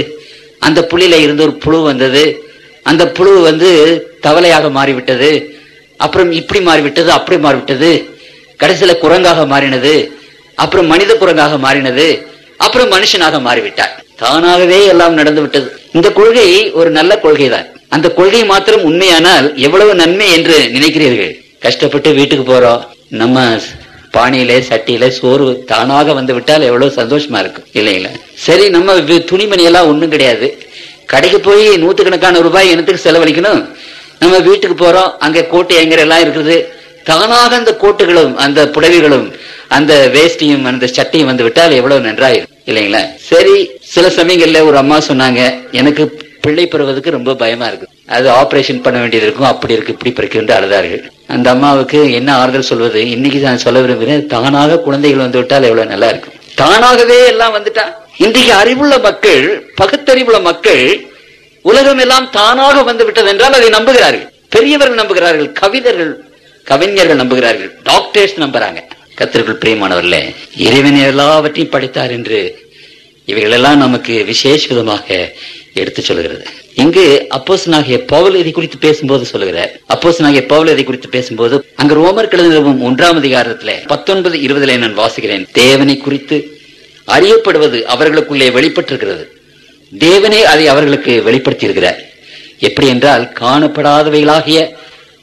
அந்த புல்லில இருந்து ஒரு புழு வந்தது. அந்த புழு வந்து தவளையாக மாறிவிட்டது. அப்புறம் இப்படி மாறிவிட்டது, அப்படி மாறிவிட்டது. கடைசியில குரங்காக மாறினது. அப்புறம் மனித குரங்காக மாறினது. அப்புறம் மனுஷனாக மாறிவிட்டார். தானாகவே எல்லாம் நடந்து விட்டது. இந்த கொள்கை ஒரு நல்ல கொள்கைதான். அந்த கொள்கை மாத்திரம் உண்மையானால் எவ்வளவு நன்மை என்று நினைக்கிறீர்கள். கஷ்டப்பட்டு வீட்டுக்கு போறோம், நம்ம பானையில சட்டியில சோறு தானாக வந்து விட்டால் எவ்வளவு சந்தோஷமா இருக்கும் இல்லைங்களா? சரி, நம்ம துணிமணி எல்லாம் ஒண்ணும் கிடையாது, கடைக்கு போய் நூற்றுக்கணக்கான ரூபாய் என்னத்துக்கு செலவழிக்கணும்? நம்ம வீட்டுக்கு போறோம், அங்க கோட்டை எங்கர் எல்லாம் இருக்குது, தானாக அந்த கோட்டுகளும் அந்த புடவைகளும் அந்த வேஷ்டியும் அந்த சட்டையும் வந்து விட்டால் எவ்வளவு நன்றாயிரும் இல்லைங்களா? சரி, சில சமயங்கள்ல ஒரு அம்மா சொன்னாங்க, எனக்கு பிள்ளை பெறுவதற்கு ரொம்ப பயமா இருக்கு, அது ஆபரேஷன் பண்ண வேண்டியது இருக்கும், அப்படி இருக்கு இப்படி பிறகு அழுதார்கள். அந்த அம்மாவுக்கு என்ன ஆறுதல் சொல்வது? இன்னைக்கு நான் சொல்ல விரும்புகிறேன், தானாக குழந்தைகள் வந்து விட்டால் எவ்வளவு நல்லா இருக்கும். தானாகவே எல்லாம் வந்துட்டா. இன்றைக்கு அறிவுள்ள மக்கள், பகுத்தறிவுள்ள மக்கள், உலகம் எல்லாம் தானாக வந்து விட்டது என்றால் அதை நம்புகிறார்கள். பெரியவர்கள் நம்புகிறார்கள், கவிஞர்கள் நம்புகிறார்கள், டாக்டர்ஸ் நம்புறாங்க. கர்த்தருக்குள் பிரியமானவர்களே, இறைவன் எல்லாவற்றையும் படைத்தார் என்று இவைகள் எல்லாம் நமக்கு விசேஷ விதமாக எடுத்து சொல்கிறது. இங்கு அப்போஸ்தலனாகிய பவுல் இதை குறித்து பேசும்போது சொல்லுகிறார். அப்போஸ்தலனாகிய பவுல் இதை குறித்து பேசும்போது அங்கு ரோமர் எழுதின 1 அதிகாரத்திலே 19:20 நான் வாசிக்கிறேன். தேவனை குறித்து அறியப்படுவது அவர்களுக்குள்ளே வெளிப்பட்டிருக்கிறது. தேவனே அதை அவர்களுக்கு வெளிப்படுத்தி இருக்கிறார். எப்படி என்றால், காணப்படாதவைகளாகிய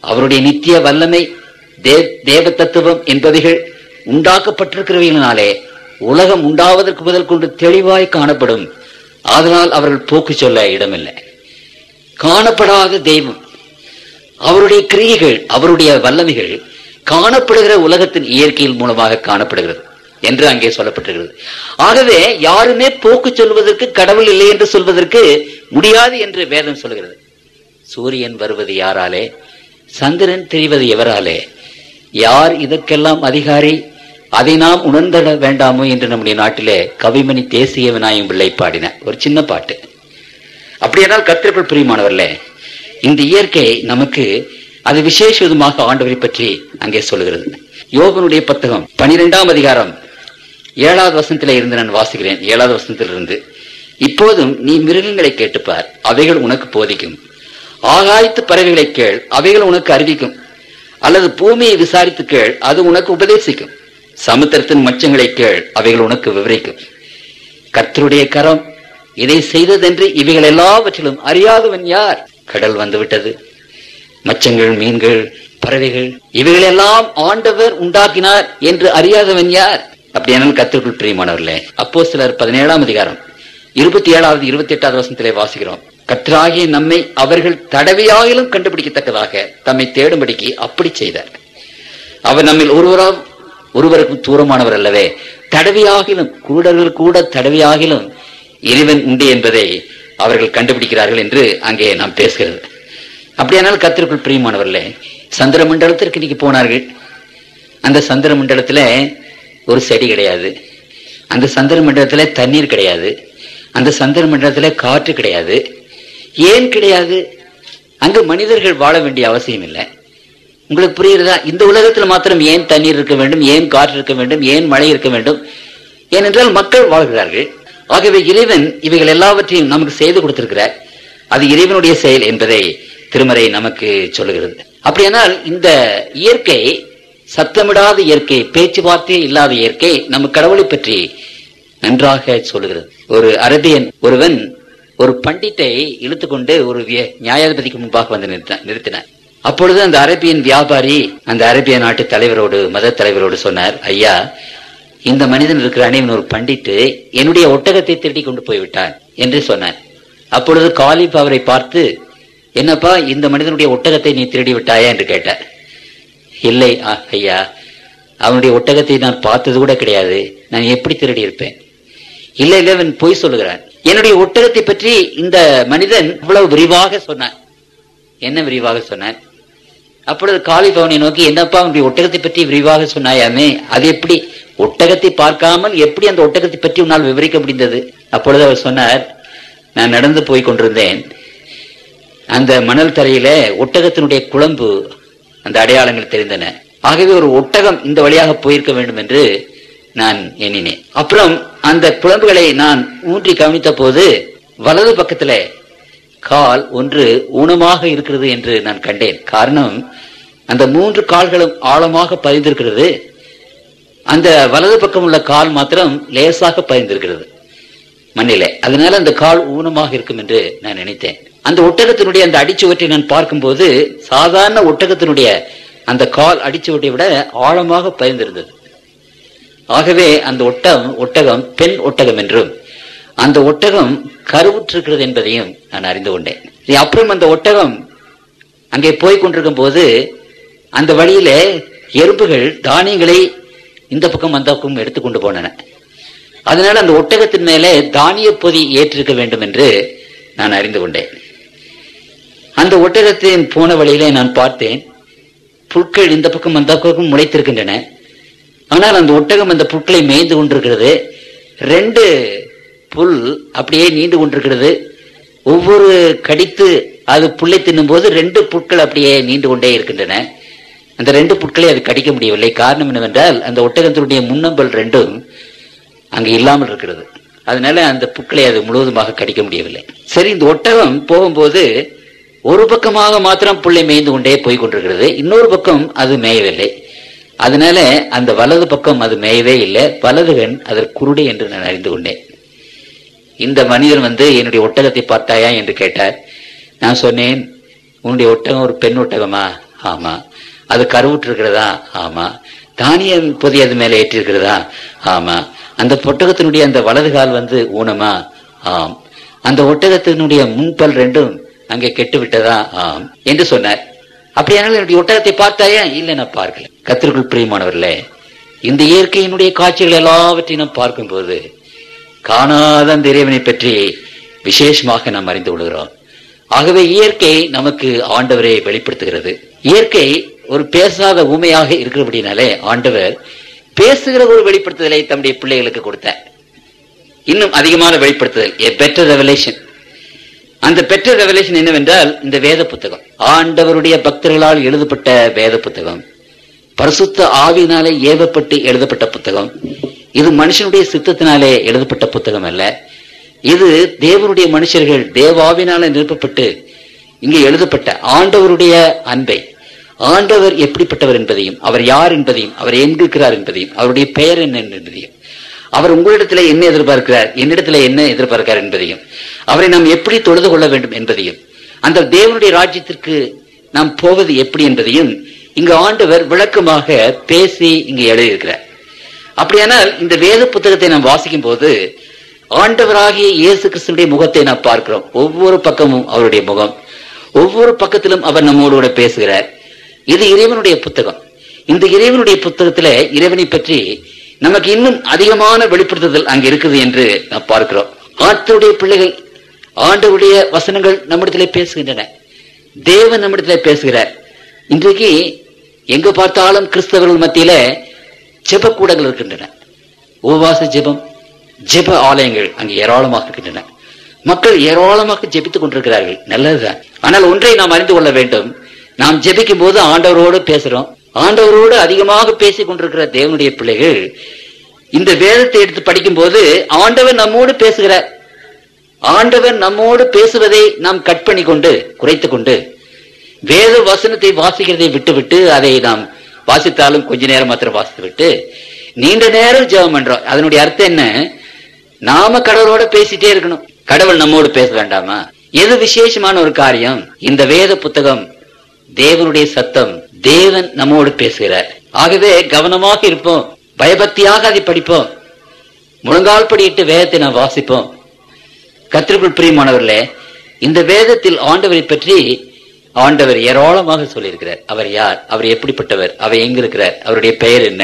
அவருடைய நித்திய வல்லமை, தேவ தத்துவம் என்பவைகள் உண்டாக்கப்பட்டிருக்கிறவைகளினாலே உலகம் உண்டாவதற்கு முதல் கொண்டு தெளிவாய் காணப்படும். அதனால் அவர்கள் போக்கு சொல்ல இடமில்லை. காணப்படாத தெய்வம், அவருடைய கிரியைகள், அவருடைய வல்லமைகள் காணப்படுகிற உலகத்தின் இயற்கையின் மூலமாக காணப்படுகிறது என்று அங்கே சொல்லப்பட்டிருக்கிறது. ஆகவே யாருமே போக்கு சொல்வதற்கு, கடவுள் இல்லை என்று சொல்வதற்கு முடியாது என்று வேதம் சொல்கிறது. சூரியன் வருவது யாராலே? சந்திரன் தெரிவது எவராலே? யார் இதற்கெல்லாம் அதிகாரி? அதை நாம் உணர்ந்திட வேண்டாமோ என்று நம்முடைய நாட்டிலே கவிமணி தேசிய விநாயகம் பிள்ளை பாடின ஒரு சின்ன பாட்டு. அப்படியானால் கர்த்தருக்குள் பிரியமானவர்களே, இந்த இயற்கை நமக்கு அது விசேஷ விதமாக ஆண்டவரை பற்றி அங்கே சொல்லுகிறது. யோபனுடைய புத்தகம் 12 அதிகாரம் 7வது வசனத்திலே இருந்து நான் வாசிக்கிறேன். 7வது வசனத்திலிருந்து, இப்போதும் நீ மிருகங்களை கேட்டுப்பார், அவைகள் உனக்கு போதிக்கும். ஆகாயத்து பறவைகளை கேள், அவைகள் உனக்கு அறிவிக்கும். அல்லது பூமியை விசாரித்து கேள், அது உனக்கு உபதேசிக்கும். சமுத்திரத்தின் மச்சங்களை கேள், அவைகள் உனக்கு விவரிக்கும். கர்த்தருடைய கரம் இதை செய்ததென்று இவைகள் எல்லாவற்றிலும் அறியாதவன் யார்? கடல் வந்துவிட்டது, மச்சங்கள், மீன்கள், பறவைகள், இவைகளெல்லாம் ஆண்டவர் உண்டாக்கினார் என்று அறியாதவன் யார்? அப்படியானால் கர்த்தருக்குள் பிரியமானவர்களே, அப்போஸ்தலர் 17 அதிகாரம் 27வது 28வது வசனத்திலே வாசிக்கிறோம். கர்த்தராகிய நம்மை அவர்கள் தடவையாயிலும் கண்டுபிடிக்கத்தக்கதாக தம்மை தேடும்படிக்கு அப்படி செய்தார். அவர் நம்மில் ஒருவருக்கு தூரமானவர் அல்லவே. தடவையாகிலும், கூடர்கள் கூட தடவையாகிலும் இறைவன் உண்டு என்பதை அவர்கள் கண்டுபிடிக்கிறார்கள் என்று அங்கே நாம் பேசுகிறது. அப்படியானால் கர்த்தருக்குள் பிரியமானவர்களே, சந்திர மண்டலத்திற்கு இன்னைக்கு போனார்கள். அந்த சந்திர மண்டலத்துல ஒரு செடி கிடையாது, அந்த சந்திர மண்டலத்துல தண்ணீர் கிடையாது, அந்த சந்திர மண்டலத்துல காற்று கிடையாது. ஏன் கிடையாது? அங்கு மனிதர்கள் வாழ வேண்டிய அவசியம் இல்லை. உங்களுக்கு புரியுறதா? இந்த உலகத்துல மாத்திரம் ஏன் தண்ணீர் இருக்க வேண்டும், ஏன் காற்று இருக்க வேண்டும், ஏன் மழை இருக்க வேண்டும்? ஏனென்றால் மக்கள் வாழ்கிறார்கள். ஆகவே இறைவன் இவைகள் எல்லாவற்றையும் நமக்கு செய்து கொடுத்திருக்கிறார். அது இறைவனுடைய செயல் என்பதை திருமறை நமக்கு சொல்லுகிறது. அப்படியானால் இந்த இயற்கை, சத்தமிடாத இயற்கை, பேச்சுவார்த்தையே இல்லாத இயற்கை நம்ம கடவுளை பற்றி நன்றாக சொல்லுகிறது. ஒரு அரபியன் ஒருவன் ஒரு பண்டிட்டை இழுத்துக்கொண்டு ஒரு நியாயாதிபதிக்கு முன்பாக வந்து நிறுத்தினார். அப்பொழுது அந்த அரேபியன் வியாபாரி அந்த அரேபிய நாட்டு தலைவரோடு, மத தலைவரோடு சொன்னார், ஐயா, இந்த மனிதன் இருக்கிறானே, இவன் ஒரு பண்டிட்டு, என்னுடைய ஒட்டகத்தை திருடி கொண்டு போய்விட்டான் என்று சொன்னார். அப்பொழுது காலிப் அவரை பார்த்து, என்னப்பா, இந்த மனிதனுடைய ஒட்டகத்தை நீ திருடி விட்டாயா என்று கேட்டார். இல்லை ஐயா, அவனுடைய ஒட்டகத்தை நான் பார்த்தது கூட கிடையாது, நான் எப்படி திருடி இருப்பேன்? இல்லை, அவன் பொய் சொல்லுகிறான். என்னுடைய ஒட்டகத்தை பற்றி இந்த மனிதன் இவ்வளவு விரிவாக சொன்னான். என்ன விரிவாக சொன்னான்? அப்பொழுது காலிப் அவனை நோக்கி, என்னப்பா, அவனுடைய ஒட்டகத்தை பற்றி விரிவாக சொன்னாயாமே, அது எப்படி? ஒட்டகத்தை பார்க்காமல் எப்படி அந்த ஒட்டகத்தை பற்றி உன்னால் விவரிக்க முடிந்தது? அப்பொழுது அவர் சொன்னார், நான் நடந்து போய் கொண்டிருந்தேன், அந்த மணல் தரையில ஒட்டகத்தினுடைய குழம்பு, அந்த அடையாளங்கள் தெரிந்தன. ஆகவே ஒரு ஒட்டகம் இந்த வழியாக போயிருக்க வேண்டும் என்று நான் எண்ணினேன். அப்புறம் அந்த குழம்புகளை நான் ஊன்றி கவனித்த போது வலது பக்கத்துல கால் ஒன்று ஊனமாக இருக்கிறது என்று நான் கண்டேன். காரணம், அந்த 3 கால்களும் ஆழமாக பதிந்திருக்கிறது, அந்த வலது பக்கம் உள்ள கால் மாத்திரம் லேசாக பதிந்திருக்கிறது. மண்ணிலே. அதனால அந்த கால் ஊனமாக இருக்கும் என்று நான் நினைத்தேன். அந்த ஒட்டகத்தினுடைய அந்த அடிச்சுவற்றை நான் பார்க்கும்போது சாதாரண ஒட்டகத்தினுடைய அந்த கால் அடிச்சுவட்டை விட ஆழமாக பதிந்திருந்தது. ஆகவே அந்த ஒட்டகம் பெண் ஒட்டகம் என்றும் அந்த ஒட்டகம் கருவுற்றிருக்கிறது என்பதையும் நான் அறிந்து கொண்டேன். அப்புறம் அந்த ஒட்டகம் அங்கே போய் கொண்டிருக்கும் போது அந்த வழியில எறும்புகள் தானியங்களை இந்த பக்கம் அந்த பக்கம் எடுத்துக்கொண்டு போனன. அதனால அந்த ஒட்டகத்தின் மேலே தானிய பொதி ஏற்றிருக்க வேண்டும் என்று நான் அறிந்து கொண்டேன். அந்த ஒட்டகத்தின் போன வழியிலே நான் பார்த்தேன், புற்கள் இந்த பக்கம் அந்த பக்கம் முளைத்திருக்கின்றன. ஆனால் அந்த ஒட்டகம் அந்த புற்களை மேய்ந்து கொண்டிருக்கிறது. 2 புல் அப்படியே நீண்டு கொண்டிருக்கிறது. ஒவ்வொரு கடித்து அது புல்லை தின்னும் போது 2 புற்கள் அப்படியே நீண்டு கொண்டே இருக்கின்றன. அந்த 2 புற்களை அது கடிக்க முடியவில்லை. காரணம் என்னவென்றால் அந்த ஒட்டகத்தினுடைய முன்னம்பல் 2 அங்கு இல்லாமல் இருக்கிறது. அதனால அந்த புற்களை அது முழுவதுமாக கடிக்க முடியவில்லை. சரி, இந்த ஒட்டகம் போகும்போது ஒரு பக்கமாக மாத்திரம் புல்லை மேய்ந்து கொண்டே போய் கொண்டிருக்கிறது, இன்னொரு பக்கம் அது மேயவில்லை. அதனால அந்த வலது பக்கம் அது மேயவே இல்லை. வலதுகன் அதற்கு குருடை என்று நான் அறிந்து கொண்டேன். இந்த மனிதன் என்னுடைய ஒட்டகத்தை பார்த்தாயா என்று கேட்டார். நான் சொன்னேன், உன்னுடைய ஒட்டகம் ஒரு பெண் ஒட்டகமா? ஆமா. அது கருவுற்று இருக்கிறதா? ஆமா. தானியம் பொதி அது மேல ஏற்றிருக்கிறதா? ஆமா. அந்த ஒட்டகத்தினுடைய அந்த வலது கால் ஊனமா? ஆம். அந்த ஒட்டகத்தினுடைய முன்பல் 2 அங்கே கெட்டு விட்டதா? ஆம் என்று சொன்னார். அப்படியானால் என்னுடைய ஒட்டகத்தை பார்த்தாயா? இல்லை, நான் பார்க்கல. கர்த்தருக்குள் பிரியமானவர்களே, இந்த இயற்கையினுடைய காட்சிகள் எல்லாவற்றையும் நாம் பார்க்கும்போது காணாத அந்த இறைவனை பற்றி விசேஷமாக நாம் அறிந்து கொள்கிறோம். ஆகவே இயற்கை நமக்கு ஆண்டவரை வெளிப்படுத்துகிறது. இயற்கை ஒரு பேசாத ஊமையாக இருக்கிறபடினாலே ஆண்டவர் பேசுகிற ஒரு வெளிப்படுத்துதலை தம்முடைய பிள்ளைகளுக்கு கொடுத்தார். இன்னும் அதிகமான வெளிப்படுத்துதல், a better revelation. அந்த பெட்டர் ரெவலேஷன் என்னவென்றால் இந்த வேத புத்தகம், ஆண்டவருடைய பக்தர்களால் எழுதப்பட்ட வேத புத்தகம், பரிசுத்த ஆவியினாலே ஏவப்பட்டு எழுதப்பட்ட புத்தகம். இது மனுஷனுடைய சித்தத்தினாலே எழுதப்பட்ட புத்தகம் அல்ல. இது தேவனுடைய மனுஷர்கள் தேவாவினாலே நிரப்பப்பட்டு இங்கே எழுதப்பட்ட ஆண்டவருடைய அன்பை, ஆண்டவர் எப்படிப்பட்டவர் என்பதையும், அவர் யார் என்பதையும், அவர் எங்கிருக்கிறார் என்பதையும், அவருடைய பெயர் என்ன என்பதையும், அவர் உங்களிடத்துல என்ன எதிர்பார்க்கிறார், என்னிடத்துல என்ன எதிர்பார்க்கிறார் என்பதையும், அவரை நாம் எப்படி தொழுது கொள்ள வேண்டும் என்பதையும், அந்த தேவனுடைய ராஜ்யத்திற்கு நாம் போவது எப்படி என்பதையும் இங்கு ஆண்டவர் விளக்கமாக பேசி இங்கு எழுதியிருக்கிறார். அப்படியானால் இந்த வேத புத்தகத்தை நாம் வாசிக்கும் போது ஆண்டவராகிய இயேசு கிறிஸ்துடைய முகத்தை நாம் பார்க்கிறோம். ஒவ்வொரு பக்கமும் அவருடைய முகம், ஒவ்வொரு பக்கத்திலும் அவர் நம்மோடு கூட பேசுகிறார். இது இறைவனுடைய புத்தகம். இந்த இறைவனுடைய புத்தகத்துல இறைவனை பற்றி நமக்கு இன்னும் அதிகமான வெளிப்படுத்துதல் அங்க இருக்குது என்று நாம் பார்க்கிறோம். ஆண்டவருடைய பிள்ளைகள், ஆண்டவருடைய வசனங்கள் நம்மிடத்திலே பேசுகின்றன. தேவன் நம்மிடத்திலே பேசுகிறார். இன்றைக்கு எங்க பார்த்தாலும் கிறிஸ்தவர்கள் மத்தியில ஜெப கூடங்கள் இருக்கின்றன. உபவாச ஜெபம், ஜெப ஆலயங்கள் அங்கு ஏராளமாக இருக்கின்றன. மக்கள் ஏராளமாக ஜெபித்துக் கொண்டிருக்கிறார்கள், நல்லதுதான். ஆனால் ஒன்றை நாம் அறிந்து கொள்ள வேண்டும், நாம் ஜெபிக்கும் போது ஆண்டவரோடு பேசுறோம். ஆண்டவரோடு அதிகமாக பேசிக் கொண்டிருக்கிற தேவனுடைய பிள்ளைகள் இந்த வேதத்தை எடுத்து படிக்கும் போது ஆண்டவர் நம்மோடு பேசுகிறார். ஆண்டவர் நம்மோடு பேசுவதை நாம் கட் பண்ணி கொண்டு, குறைத்துக் கொண்டு, வேத வசனத்தை வாசிக்கிறதை விட்டுவிட்டு, அதை நாம் வாசித்தாலும் கொஞ்ச நேரம் மாத்திரம் வாசித்து விட்டு நீண்ட நேரம் ஜெபம் பண்றோம். அதனுடைய அர்த்தம் என்ன? நாம கடவுளோட பேசிட்டே இருக்கணும், கடவுள் நம்மோடு பேச வேண்டாமா? எது விசேஷமான ஒரு காரியம்? இந்த வேத புத்தகம் தேவனுடைய சத்தம், தேவன் நம்மோடு பேசுகிறார். ஆகவே கவனமாக இருப்போம், பயபக்தியாக அதை படிப்போம், முழங்கால் படியிட்டு வேதத்தை நாம் வாசிப்போம். கர்த்தருக்குள் பிரியமானவர்களே, இந்த வேதத்தில் ஆண்டவரை பற்றி ஆண்டவர் ஏராளமாக சொல்லியிருக்கிறார். அவர் யார், அவர் எப்படிப்பட்டவர், அவர் எங்க இருக்கிறார், அவருடைய பெயர் என்ன,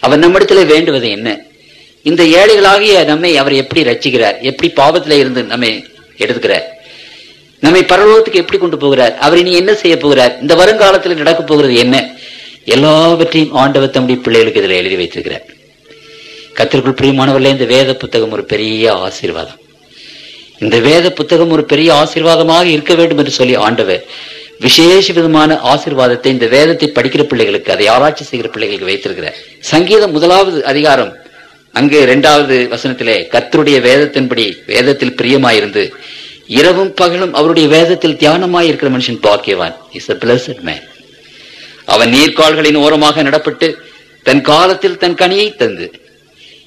அவர் நம்மிடத்துல வேண்டுவது என்ன, இந்த ஏழைகளாகிய நம்மை அவர் எப்படி ரட்சிக்கிறார், எப்படி பாவத்தில இருந்து நம்மை எடுத்துக்கிறார், நம்மை பரலோகத்துக்கு எப்படி கொண்டு போகிறார், அவர் இனி என்ன செய்ய போகிறார், இந்த வருங்காலத்தில் நடக்க போகிறது என்ன, எல்லாவற்றையும் ஆண்டவர் தம்முடைய பிள்ளைகளுக்கு இதில் எழுதி வைத்திருக்கிறார். கர்த்தருக்குள் பிரியமானவர்களே, இந்த வேத புத்தகம் ஒரு பெரிய ஆசீர்வாதம். இந்த வேத புத்தகம் ஒரு பெரிய ஆசீர்வாதமாக இருக்க வேண்டும் என்று சொல்லி ஆண்டவர் விசேஷ விதமான ஆசீர்வாதத்தை இந்த வேதத்தை படிக்கிற பிள்ளைகளுக்கு, அதை ஆராய்ச்சி செய்கிற பிள்ளைகளுக்கு வைத்திருக்கிறார். சங்கீதம் 1வது அதிகாரம் அங்கு 2வது வசனத்திலே, கர்த்தருடைய வேதத்தின்படி வேதத்தில் பிரியமாயிருந்து இரவும் பகலும் அவருடைய வேதத்தில் தியானமாய் இருக்கிற மனுஷன் பாக்கியவான். Is a blessed man. அவன் நீர்க்கால்களின் ஓரமாக நடப்பட்டு தன் காலத்தில் தன் கனியை தந்து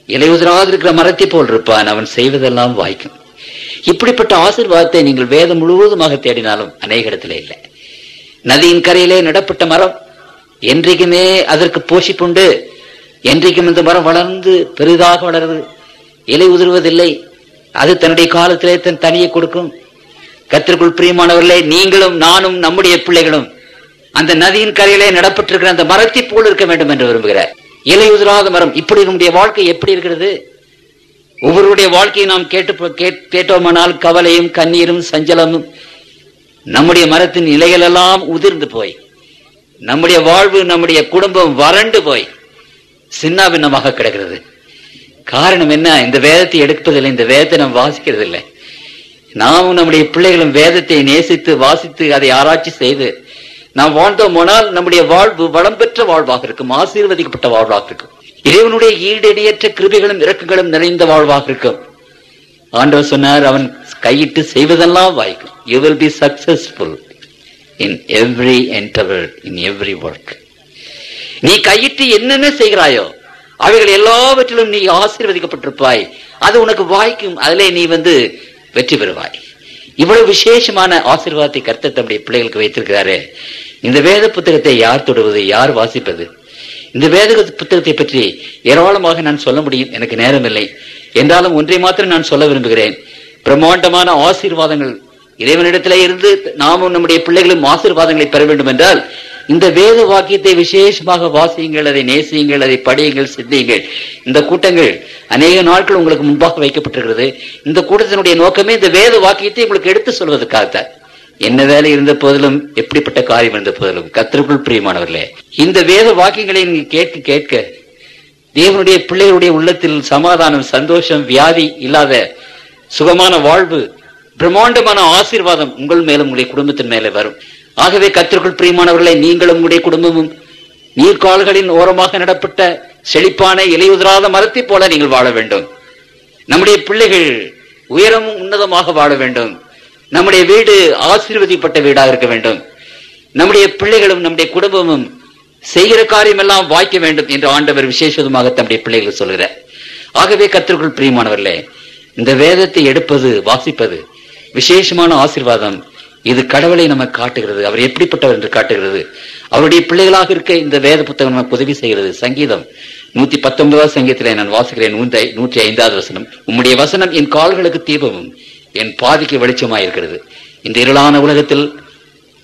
இலையுதிராது இருக்கிற மரத்தை போல் இருப்பான், அவன் செய்வதெல்லாம் வாய்க்கும். இப்படிப்பட்ட ஆசீர்வாதத்தை நீங்கள் வேதம் முழுவதுமாக தேடினாலும் அநேக இடத்துல இல்லை. நதியின் கரையிலே நடப்பட்ட மரம் என்றைக்குமே அதற்கு போஷிப்புண்டு, என்றைக்கும் இந்த மரம் வளர்ந்து பெரிதாக வளருது, இலை உதிர்வதில்லை. அது தன்னுடைய காலத்திலே தன் தனியை கொடுக்கும். கர்த்தருக்குள் பிரியமானவர்களே, நீங்களும் நானும் நம்முடைய பிள்ளைகளும் அந்த நதியின் கரையிலே நடப்பட்டிருக்கிற அந்த மரத்தை போல் இருக்க வேண்டும் என்று விரும்புகிறார். இலை உதிராத மரம். இப்படி நம்முடைய வாழ்க்கை எப்படி இருக்கிறது? ஒவ்வொருடைய வாழ்க்கையை நாம் கேட்டோமானால் கவலையும் கண்ணீரும் சஞ்சலமும், நம்முடைய மரத்தின் இலைகள் எல்லாம் உதிர்ந்து போய் நம்முடைய வாழ்வு நம்முடைய குடும்பம் வறண்டு போய் சின்ன பின்னமாக கிடக்கிறது. காரணம் என்ன? இந்த வேதத்தை எடுப்பதில்லை, இந்த வேதத்தை நாம் வாசிக்கிறது இல்லை. நாமும் நம்முடைய பிள்ளைகளும் வேதத்தை நேசித்து வாசித்து அதை ஆராய்ச்சி செய்து நாம் வாழ்ந்தோமானால் நம்முடைய வாழ்வு வளம் பெற்ற வாழ்வாக இருக்கும், ஆசீர்வதிக்கப்பட்ட வாழ்வாக இருக்கும், இறைவனுடைய ஈடெடியற்ற கிருபைகளும் இரக்கங்களும் நிறைந்த வாழ்வாக இருக்கும். ஆண்டவர் சொன்னார், அவன் கையிட்டு செய்வதெல்லாம் வாய்க்கும். You will be successful in every endeavor, in every work. நீ கையிட்டு என்னென்ன செய்கிறாயோ அவைகள் எல்லாவற்றிலும் நீ ஆசீர்வதிக்கப்பட்டிருப்பாய். அது உனக்கு வாய்க்கும், அதிலே நீ வெற்றி பெறுவாய். இவ்வளவு விசேஷமான ஆசீர்வாதத்தை கர்த்தர் தம்முடைய பிள்ளைகளுக்கு வைத்திருக்கிறாரே. இந்த வேத புத்தகத்தை யார் தொடுவது, யார் வாசிப்பது? இந்த வேத புத்தகத்தை பற்றி ஏராளமாக நான் சொல்ல முடியும், எனக்கு நேரம் இல்லை. என்றாலும் ஒன்றை மாத்திரம் நான் சொல்ல விரும்புகிறேன். பிரம்மாண்டமான ஆசீர்வாதங்கள் இறைவனிடத்திலே இருந்து நாமும் நம்முடைய பிள்ளைகளும் ஆசீர்வாதங்களை பெற வேண்டும் என்றால் இந்த வேத வாக்கியத்தை விசேஷமாக வாசியுங்கள், அதை நேசியுங்கள், அதை படியுங்கள், சிந்தியுங்கள். இந்த கூட்டங்கள் அநேக நாட்கள் உங்களுக்கு முன்பாக வைக்கப்பட்டிருக்கிறது. இந்த கூட்டத்தினுடைய நோக்கமே இந்த வேத வாக்கியத்தை உங்களுக்கு எடுத்து சொல்வதற்காகத்தான். என்ன வேலை இருந்த போதிலும், எப்படிப்பட்ட காரியம் இருந்த போதிலும், கர்த்தருக்குள் பிரியமானவர்களே, இந்த வேத வாக்கியங்களை நீங்க கேட்க கேட்க தேவனுடைய பிள்ளைகளுடைய உள்ளத்தில் சமாதானம், சந்தோஷம், வியாதி இல்லாத சுகமான வாழ்வு, பிரம்மாண்டமான ஆசீர்வாதம் உங்கள் மேலும் உங்களுடைய குடும்பத்தின் மேலே வரும். ஆகவே கர்த்தருக்குள் பிரியமானவர்களே, நீங்களும் உங்களுடைய குடும்பமும் நீர்கால்களின் ஓரமாக நடப்பட்ட செழிப்பான இலையுதிராத மரத்தை போல நீங்கள் வாழ வேண்டும். நம்முடைய பிள்ளைகள் உயரமும் உன்னதமாக வாழ வேண்டும். நம்முடைய வீடு ஆசீர்வதிப்பட்ட வீடாக இருக்க வேண்டும். நம்முடைய பிள்ளைகளும் நம்முடைய குடும்பமும் செய்கிற காரியம் எல்லாம் வாய்க்க வேண்டும் என்று ஆண்டவர் விசேஷமாக தம்முடைய பிள்ளைகள் சொல்கிறார். ஆகவே கர்த்தருக்குள் பிரியமானவர்களே, இந்த வேதத்தை எடுப்பது, வாசிப்பது விசேஷமான ஆசீர்வாதம். இது கடவுளை நமக்கு காட்டுகிறது, அவர் எப்படிப்பட்டவர் என்று காட்டுகிறது. அவருடைய பிள்ளைகளாக இருக்க இந்த வேத புத்தகம் நமக்கு உதவி செய்கிறது. சங்கீதம் 119 சங்கீதத்திலே நான் வாசிக்கிறேன், 105 வசனம். உம்முடைய வசனம் என் கால்களுக்கு தீபமும் என் பாதிக்கு வெளிச்சமாயிருக்கிறது. இந்த இருளான உலகத்தில்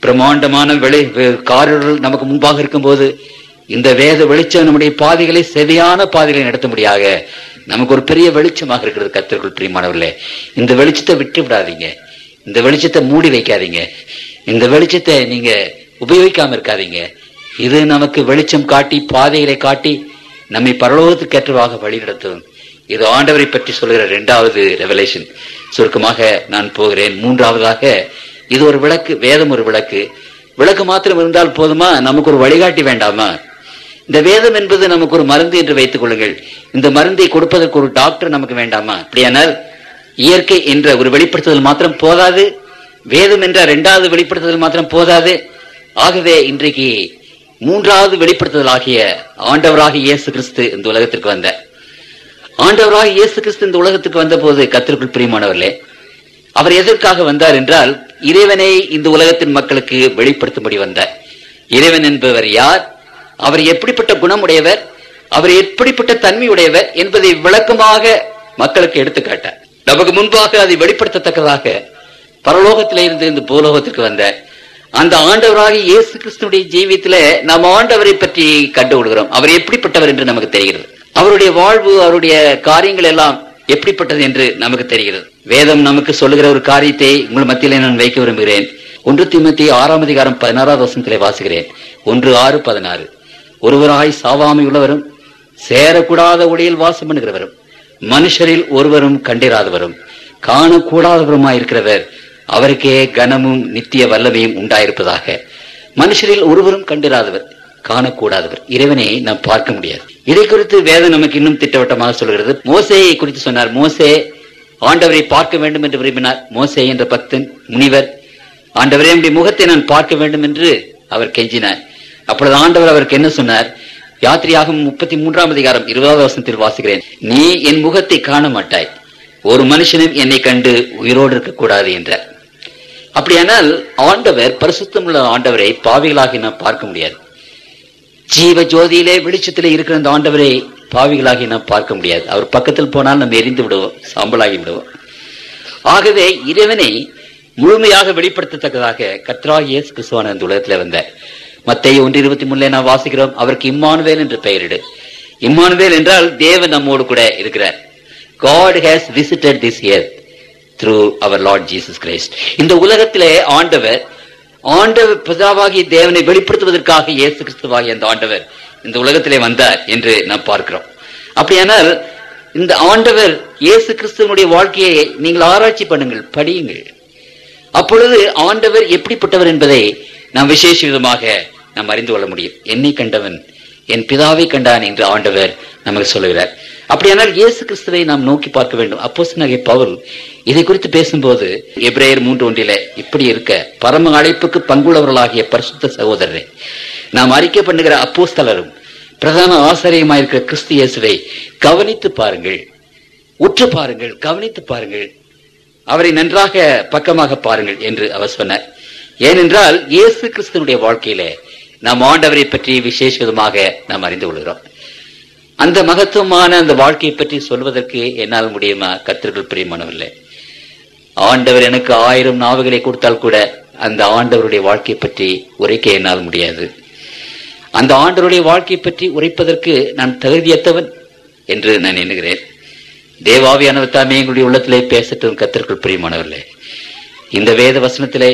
பிரம்மாண்டமான காரிருள் நமக்கு முன்பாக இருக்கும் போது இந்த வேத வெளிச்சம் நம்முடைய பாதைகளை செவையான பாதைகளை நடத்த முடியாக நமக்கு ஒரு பெரிய வெளிச்சமாக இருக்கிறது. கர்த்தருக்குள் பிரியமானவர்களே, இந்த வெளிச்சத்தை விட்டு விடாதீங்க, இந்த வெளிச்சத்தை மூடி வைக்காதீங்க, இந்த வெளிச்சத்தை நீங்க உபயோகிக்காம இருக்காதீங்க. இது நமக்கு வெளிச்சம் காட்டி, பாதைகளை காட்டி நம்மை பரலோகத்துக்கு ஏற்றவாக வழி நடத்தும். இது ஆண்டவரை பற்றி சொல்கிற 2வது ரெவலேஷன். சுருக்கமாக நான் போகிறேன். 3வதாக, இது ஒரு விளக்கு, வேதம் ஒரு விளக்கு. விளக்கு மாத்திரம் இருந்தால் போதுமா? நமக்கு ஒரு வழிகாட்டி வேண்டாமா? இந்த வேதம் என்பது நமக்கு ஒரு மருந்து என்று வைத்துக் கொள்ளுங்கள். இந்த மருந்தை கொடுப்பதற்கு ஒரு டாக்டர் நமக்கு வேண்டாமா? அப்படியானால் இயற்கை என்ற ஒரு வெளிப்படுத்துதல் மாத்திரம் போதாது, வேதம் என்ற 2வது வெளிப்படுத்துதல் மாத்திரம் போதாது. ஆகவே இன்றைக்கு 3வது வெளிப்படுத்துதல் ஆகிய ஆண்டவராகிய இயேசு கிறிஸ்து இந்த உலகத்திற்கு வந்த ஆண்டவராகிய இயேசு கிறிஸ்து இந்த உலகத்துக்கு வந்த போது கர்த்தருக்குள் பிரியமானவர்களே, அவர் எதற்காக வந்தார் என்றால் இறைவனை இந்த உலகத்தின் மக்களுக்கு வெளிப்படுத்தும்படி வந்தார். இறைவன் என்பவர் யார், அவர் எப்படிப்பட்ட குணமுடையவர், அவர் எப்படிப்பட்ட தன்மையுடையவர் என்பதை விளக்கமாக மக்களுக்கு எடுத்துக்காட்டார். நமக்கு முன்பாக அதை வெளிப்படுத்தத்தக்கதாக பரலோகத்திலே இருந்து இந்த பூலோகத்திற்கு வந்த அந்த ஆண்டவராகிய இயேசு கிறிஸ்துடைய ஜீவியத்தில நாம் ஆண்டவரை பற்றி கண்டு கொள்கிறோம். அவர் எப்படிப்பட்டவர் என்று நமக்கு தெரிகிறது. அவருடைய வாழ்வு, அவருடைய காரியங்கள் எல்லாம் எப்படிப்பட்டது என்று நமக்கு தெரிகிறது. வேதம் நமக்கு சொல்லுகிற ஒரு காரியத்தை உங்கள் மத்தியிலே நான் வைக்க விரும்புகிறேன். 1 தீமோத்தேயு 6:16 வசனத்திலே வாசிக்கிறேன். 1:6-16. ஒருவராய் சாவாமை உள்ளவரும் சேரக்கூடாத ஒளியில் வாசம் பண்ணுகிறவரும் மனுஷரில் ஒருவரும் கண்டிராதவரும் காணக்கூடாதவருமாயிருக்கிறவர் அவருக்கே கனமும் நித்திய வல்லமையும் உண்டாயிருப்பதாக. மனுஷரில் ஒருவரும் கண்டிராதவர், காணக்கூடாதவர். இறைவனை நாம் பார்க்க முடியாது. இதை குறித்து வேதம் நமக்கு இன்னும் திட்டவட்டமாக சொல்கிறது. மோசேயை குறித்து சொன்னார். மோசே ஆண்டவரை பார்க்க வேண்டும் என்று விரும்பினார். மோசே என்ற பக்தன் முனிவர், ஆண்டவரே உம்முடைய முகத்தை நான் பார்க்க வேண்டும் என்று அவர் கெஞ்சினார். அப்பொழுது ஆண்டவர் அவருக்கு என்ன சொன்னார்? யாத்திரையாகும் 33ஆம் அதிகாரம் 20வது வசனத்தில் வாசிக்கிறேன். நீ என் முகத்தை காண மாட்டாய், ஒரு மனுஷனும் என்னை கண்டு உயிரோடு இருக்கக்கூடாது என்றார். அப்படியானால் ஆண்டவர், பரிசுத்தமுள்ள ஆண்டவரை பாவிகளாகி நாம் பார்க்க முடியாது. ஜீவ ஜோதியிலே வெளிச்சத்திலே இருக்கிற அந்த ஆண்டவரை பாவிகளாகி நாம் பார்க்க முடியாது. அவர் பக்கத்தில் போனால் நம்ம எரிந்து விடுவோம், சாம்பலாகி விடுவோம். ஆகவே இறைவனை முழுமையாக வெளிப்படுத்தத்தக்கதாக கர்த்தராகிய இயேசு கிறிஸ்துவான இந்த உலகத்தில் வந்தார். மத்தேயு 1:23 நாம் வாசிக்கிறோம், அவருக்கு இம்மானுவேல் என்று பெயரிடு. இம்மானுவேல் என்றால் தேவன் நம்மோடு கூட இருக்கிறார். God has visited this earth through our Lord Jesus Christ. இந்த உலகத்திலே ஆண்டவர் பிதாவாகிய தேவனை வெளிப்படுத்துவதற்காக இயேசு கிறிஸ்துவாகிய அந்த ஆண்டவர் இந்த உலகத்திலே வந்தார் என்று நாம் பார்க்கிறோம். அப்படியானால் இந்த ஆண்டவர் இயேசு கிறிஸ்துவனுடைய வாழ்க்கையை நீங்கள் ஆராய்ச்சி பண்ணுங்கள், படியுங்கள். அப்பொழுது ஆண்டவர் எப்படிப்பட்டவர் என்பதை நாம் விசேஷ விதமாக நாம் அறிந்து கொள்ள முடியும். என்னை கண்டவன் என் பிதாவை கண்டான் என்று ஆண்டவர் நமக்கு சொல்லுகிறார். அப்படியானால் இயேசு கிறிஸ்துவை நாம் நோக்கி பார்க்க வேண்டும். அப்போஸ்தலனாகிய பவுல் இதை குறித்து பேசும்போது எபிரேயர் 3:1 இப்படி இருக்க பரம அழைப்புக்கு பங்குள்ளவர்களாகிய பரிசுத்த சகோதரரை, நாம் அறிக்கை பண்ணுகிற அப்போஸ்தலரும் பிரதான ஆசாரியமாயிருக்கிற கிறிஸ்து இயேசுவை கவனித்து பாருங்கள், உற்று பாருங்கள், கவனித்து பாருங்கள், அவரை நன்றாக பக்கமாக பாருங்கள் என்று அவர் சொன்னார். ஏனென்றால் இயேசு கிறிஸ்துவனுடைய வாழ்க்கையில நாம் ஆண்டவரை பற்றி விசேஷ விதமாக நாம் அறிந்து கொள்கிறோம். அந்த மகத்துவமான அந்த வாழ்க்கையை பற்றி சொல்வதற்கு என்னால் முடியுமா? கர்த்தருக்குள் பிரியமானவர்களே, ஆண்டவர் எனக்கு 1000 நாவுகளை கொடுத்தால் கூட அந்த ஆண்டவருடைய வாழ்க்கையை பற்றி உரைக்க என்னால் முடியாது. அந்த ஆண்டவருடைய வாழ்க்கையை பற்றி உரைப்பதற்கு நான் தகுதியற்றவன் என்று நான் எண்ணுகிறேன். தேவாவியானவர் தாமே எங்களுடைய உள்ளத்திலே பேசட்டும். கர்த்தருக்குள் பிரியமானவர்களே, இந்த வேத வசனத்திலே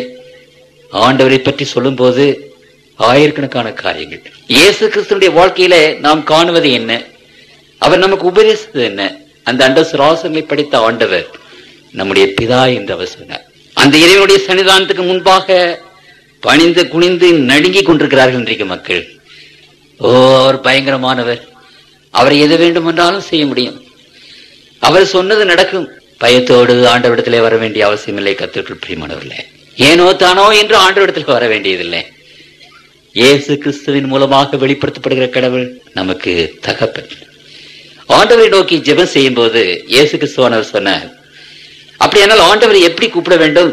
ஆண்டவரை பற்றி சொல்லும் போது ஆயிரக்கணக்கான காரியங்கள். இயேசு கிறிஸ்துடைய வாழ்க்கையில நாம் காணுவது என்ன? அவர் நமக்கு உபதேசித்தது என்ன? அந்த அண்டசராசங்களை படித்த ஆண்டவர் நம்முடைய பிதா என்று அவர் சொன்னார். அந்த இறைவனுடைய சன்னிதானத்துக்கு முன்பாக பணிந்து குனிந்து நடுங்கி கொண்டிருக்கிறார்கள் இன்றைக்கு மக்கள். ஓ, அவர் பயங்கரமானவர், அவரை எது வேண்டுமென்றாலும் செய்ய முடியும், அவர் சொன்னது நடக்கும். பயத்தோடு ஆண்டவரிடத்திலே வர வேண்டிய அவசியம் இல்லை. கர்த்தருக்குள் பிரியமானவர்களே, ஏனோ தானோ என்று ஆண்டவரிடத்தில் வர வேண்டியதில்லை. இயேசு கிறிஸ்துவின் மூலமாக வெளிப்படுத்தப்படுகிற கடவுள் நமக்கு தகப்பன். ஆண்டவரை நோக்கி ஜெபம் செய்யும் போது இயேசு கிறிஸ்துவானவர் சொன்னார். அப்படியானால் ஆண்டவரை எப்படி கூப்பிட வேண்டும்?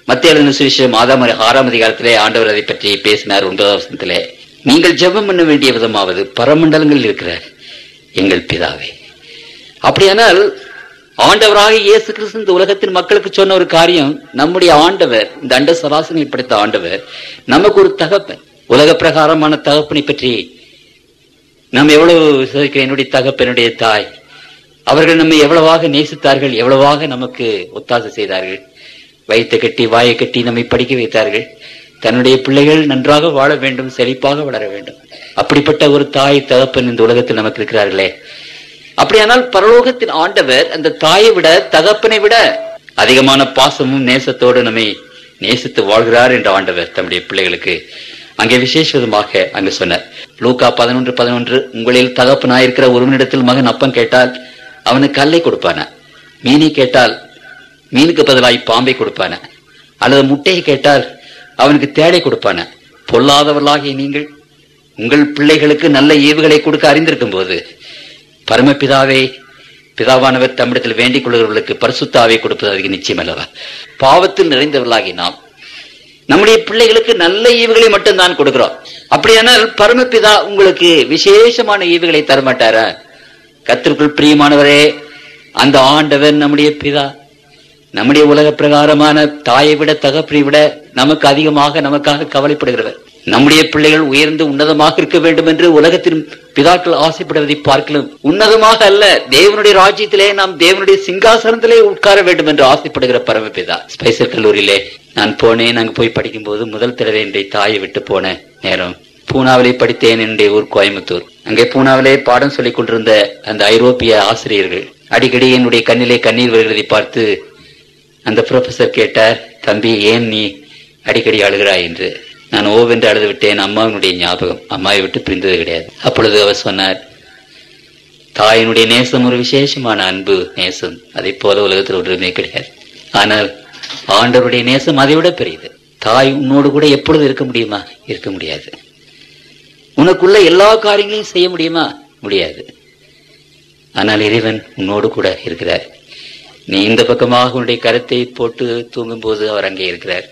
மத்தேயு எழுதின சுவிசேஷம் 6ஆம் அதிகாரத்திலே ஆண்டவர் அதை பற்றி பேசினார். 9வது வசனத்திலே, நீங்கள் ஜெபம் பண்ண வேண்டிய விதமாவது பரமண்டலங்களில் இருக்கிற எங்கள் பிதாவே. அப்படியானால் ஆண்டவராக இயேசு கிறிஸ்து இந்த உலகத்தின் மக்களுக்கு சொன்ன ஒரு காரியம், நம்முடைய ஆண்டவர், இந்த அண்ட சராசனை படைத்த ஆண்டவர் நமக்கு ஒரு தகப்பன். உலக பிரகாரமான தகப்பனை பற்றி நாம் எவ்வளவு விசாரிக்கிறோம். என்னுடைய தகப்பனுடைய தாய், அவர்கள் நம்மை எவ்வளவாக நேசித்தார்கள், எவ்வளவாக நமக்கு ஒத்தாசை செய்தார்கள். வயிற்றை கட்டி வாயை கட்டி நம்மை படிக்க வைத்தார்கள். தன்னுடைய பிள்ளைகள் நன்றாக வாழ வேண்டும், செழிப்பாக வளர வேண்டும். அப்படிப்பட்ட ஒரு தாய் தகப்பன் இந்த உலகத்தில் நமக்கு இருக்கிறார்களே. அப்படியானால் பரலோகத்தின் ஆண்டவர் அந்த தாயை விட, தகப்பனை விட அதிகமான பாசமும் நேசத்தோடு நம்மை நேசித்து வாழ்கிறார் என்ற ஆண்டவர் தம்முடைய பிள்ளைகளுக்கு அங்கே விசேஷ விதமாக அங்கு சொன்னார். லூக்கா 11:11, உங்களில் தகப்பனாயிருக்கிற ஒருவனிடத்தில் மகன் அப்பம் கேட்டால் அவனுக்கு கல்லை கொடுப்பான, மீனை கேட்டால் மீனுக்கு பதிலாய் பாம்பை கொடுப்பான, அல்லது முட்டையை கேட்டால் அவனுக்கு தேடை கொடுப்பான. பொல்லாதவர்களாகிய நீங்கள் உங்கள் பிள்ளைகளுக்கு நல்ல ஈவுகளை கொடுக்க அறிந்திருக்கும் போது பரமபிதாவே, பிதாவானவர் தம்மிடத்தில் வேண்டிக் கொள்கிறவர்களுக்கு பரிசுத்தாவை கொடுப்பது அதிக நிச்சயம் அல்லவா? பாவத்தில் நிறைந்தவர்களாகி நாம் நம்முடைய பிள்ளைகளுக்கு நல்ல ஈவுகளை மட்டும்தான் கொடுக்கிறோம். அப்படியானால் பரமபிதா உங்களுக்கு விசேஷமான ஈவுகளை தரமாட்டாரா? கர்த்தருக்குள் பிரியமானவரே, அந்த ஆண்டவர் நம்முடைய பிதா, நம்முடைய உலக பிரகாரமான தாயை விட, தகப்பனை விட நமக்கு அதிகமாக நமக்காக கவலைப்படுகிறவர். நம்முடைய பிள்ளைகள் உயர்ந்து உன்னதமாக இருக்க வேண்டும் என்று உலகத்தின் பிதாக்கள் ஆசைப்படுவதை பார்க்கலாம். உன்னதமாக அல்ல, தேவனுடைய ராஜ்யத்திலே நாம் தேவனுடைய சிங்காசனத்திலே உட்கார வேண்டும் என்று ஆசைப்படுகிற பரமபிதா. ஸ்பைசர் கல்லூரியிலே நான் போனேன். அங்கு போய் படிக்கும் போது முதல் தடவை என்னுடைய தாயை விட்டு போன நேரம் பூனாவிலே படித்தேன். என்னுடைய ஊர் கோயம்புத்தூர். அங்கே பூனாவிலே பாடம் சொல்லிக் கொண்டிருந்த அந்த ஐரோப்பிய ஆசிரியர்கள் அடிக்கடி என்னுடைய கண்ணிலே கண்ணீர் வருகிறதை பார்த்து அந்த ப்ரொஃபசர் கேட்டார், தம்பி ஏன் நீ அடிக்கடி அழுகிறாய் என்று. நான் ஓவென்று அழுது விட்டேன். அம்மாவினுடைய ஞாபகம், அம்மாவை விட்டு பிரிந்தது கிடையாது. அப்பொழுது அவர் சொன்னார், தாயினுடைய நேசம் ஒரு விசேஷமான அன்பு நேசம், அதை போல உலகத்தில் ஒன்றுமே கிடையாது. ஆனால் ஆண்டவருடைய நேசம் அதை விட பெரியது. தாய் உன்னோடு கூட எப்பொழுது இருக்க முடியுமா? இருக்க முடியாது. உனக்குள்ள எல்லா காரியங்களையும் செய்ய முடியுமா? முடியாது. ஆனால் இறைவன் உன்னோடு கூட இருக்கிறார். நீ இந்த பக்கமாக உன்னுடைய கருத்தை போட்டு தூங்கும் போது அவர் அங்கே இருக்கிறார்.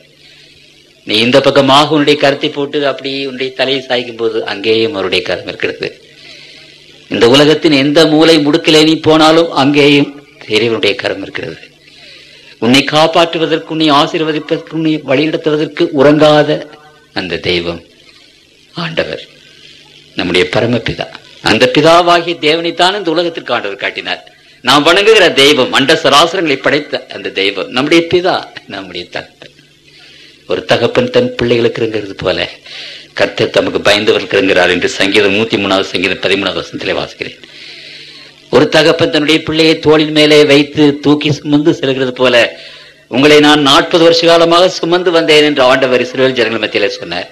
நீ இந்த பக்கமாக உன்னுடைய கருத்தை போட்டு அப்படி உன்னுடைய தலையை சாய்க்கும் போது அங்கேயும் அவருடைய கரம் இருக்கிறது. இந்த உலகத்தின் எந்த மூலை முடுக்கிலே நீ போனாலும் அங்கேயும் இறைவனுடைய கரம் இருக்கிறது. உன்னை காப்பாற்றுவதற்கு, உன்னை ஆசீர்வதிப்பதற்கு, உன்னை வழிநடத்துவதற்கு உறங்காத அந்த தெய்வம் ஆண்டவர், நம்முடைய பரமபிதா. அந்த பிதாவாகிய தேவனைத்தான் இந்த உலகத்திற்கு ஆண்டவர் காட்டினார். நாம் வணங்குகிற தெய்வம், அண்ட சராசரங்களை படைத்த அந்த தெய்வம் நம்முடைய பிதா, நம்முடைய தகப்பன். ஒரு தகப்பன் தன் பிள்ளைகளுக்கு இருக்கிறது போல கர்த்தர் தமக்கு பயந்தவர்களுக்கு இருக்கிறார் என்று சங்கீதம் 103 சங்கீதம் 13 வாசிக்கிறேன். ஒரு தகப்பன் தன்னுடைய பிள்ளையை தோளின் மேலே வைத்து தூக்கி சுமந்து செல்கிறது போல உங்களை நான் 40 வருஷ காலமாக சுமந்து வந்தேன் என்று ஆண்டவர் இஸ்ரவேல் ஜனங்கள் மத்தியிலே சொன்னார்.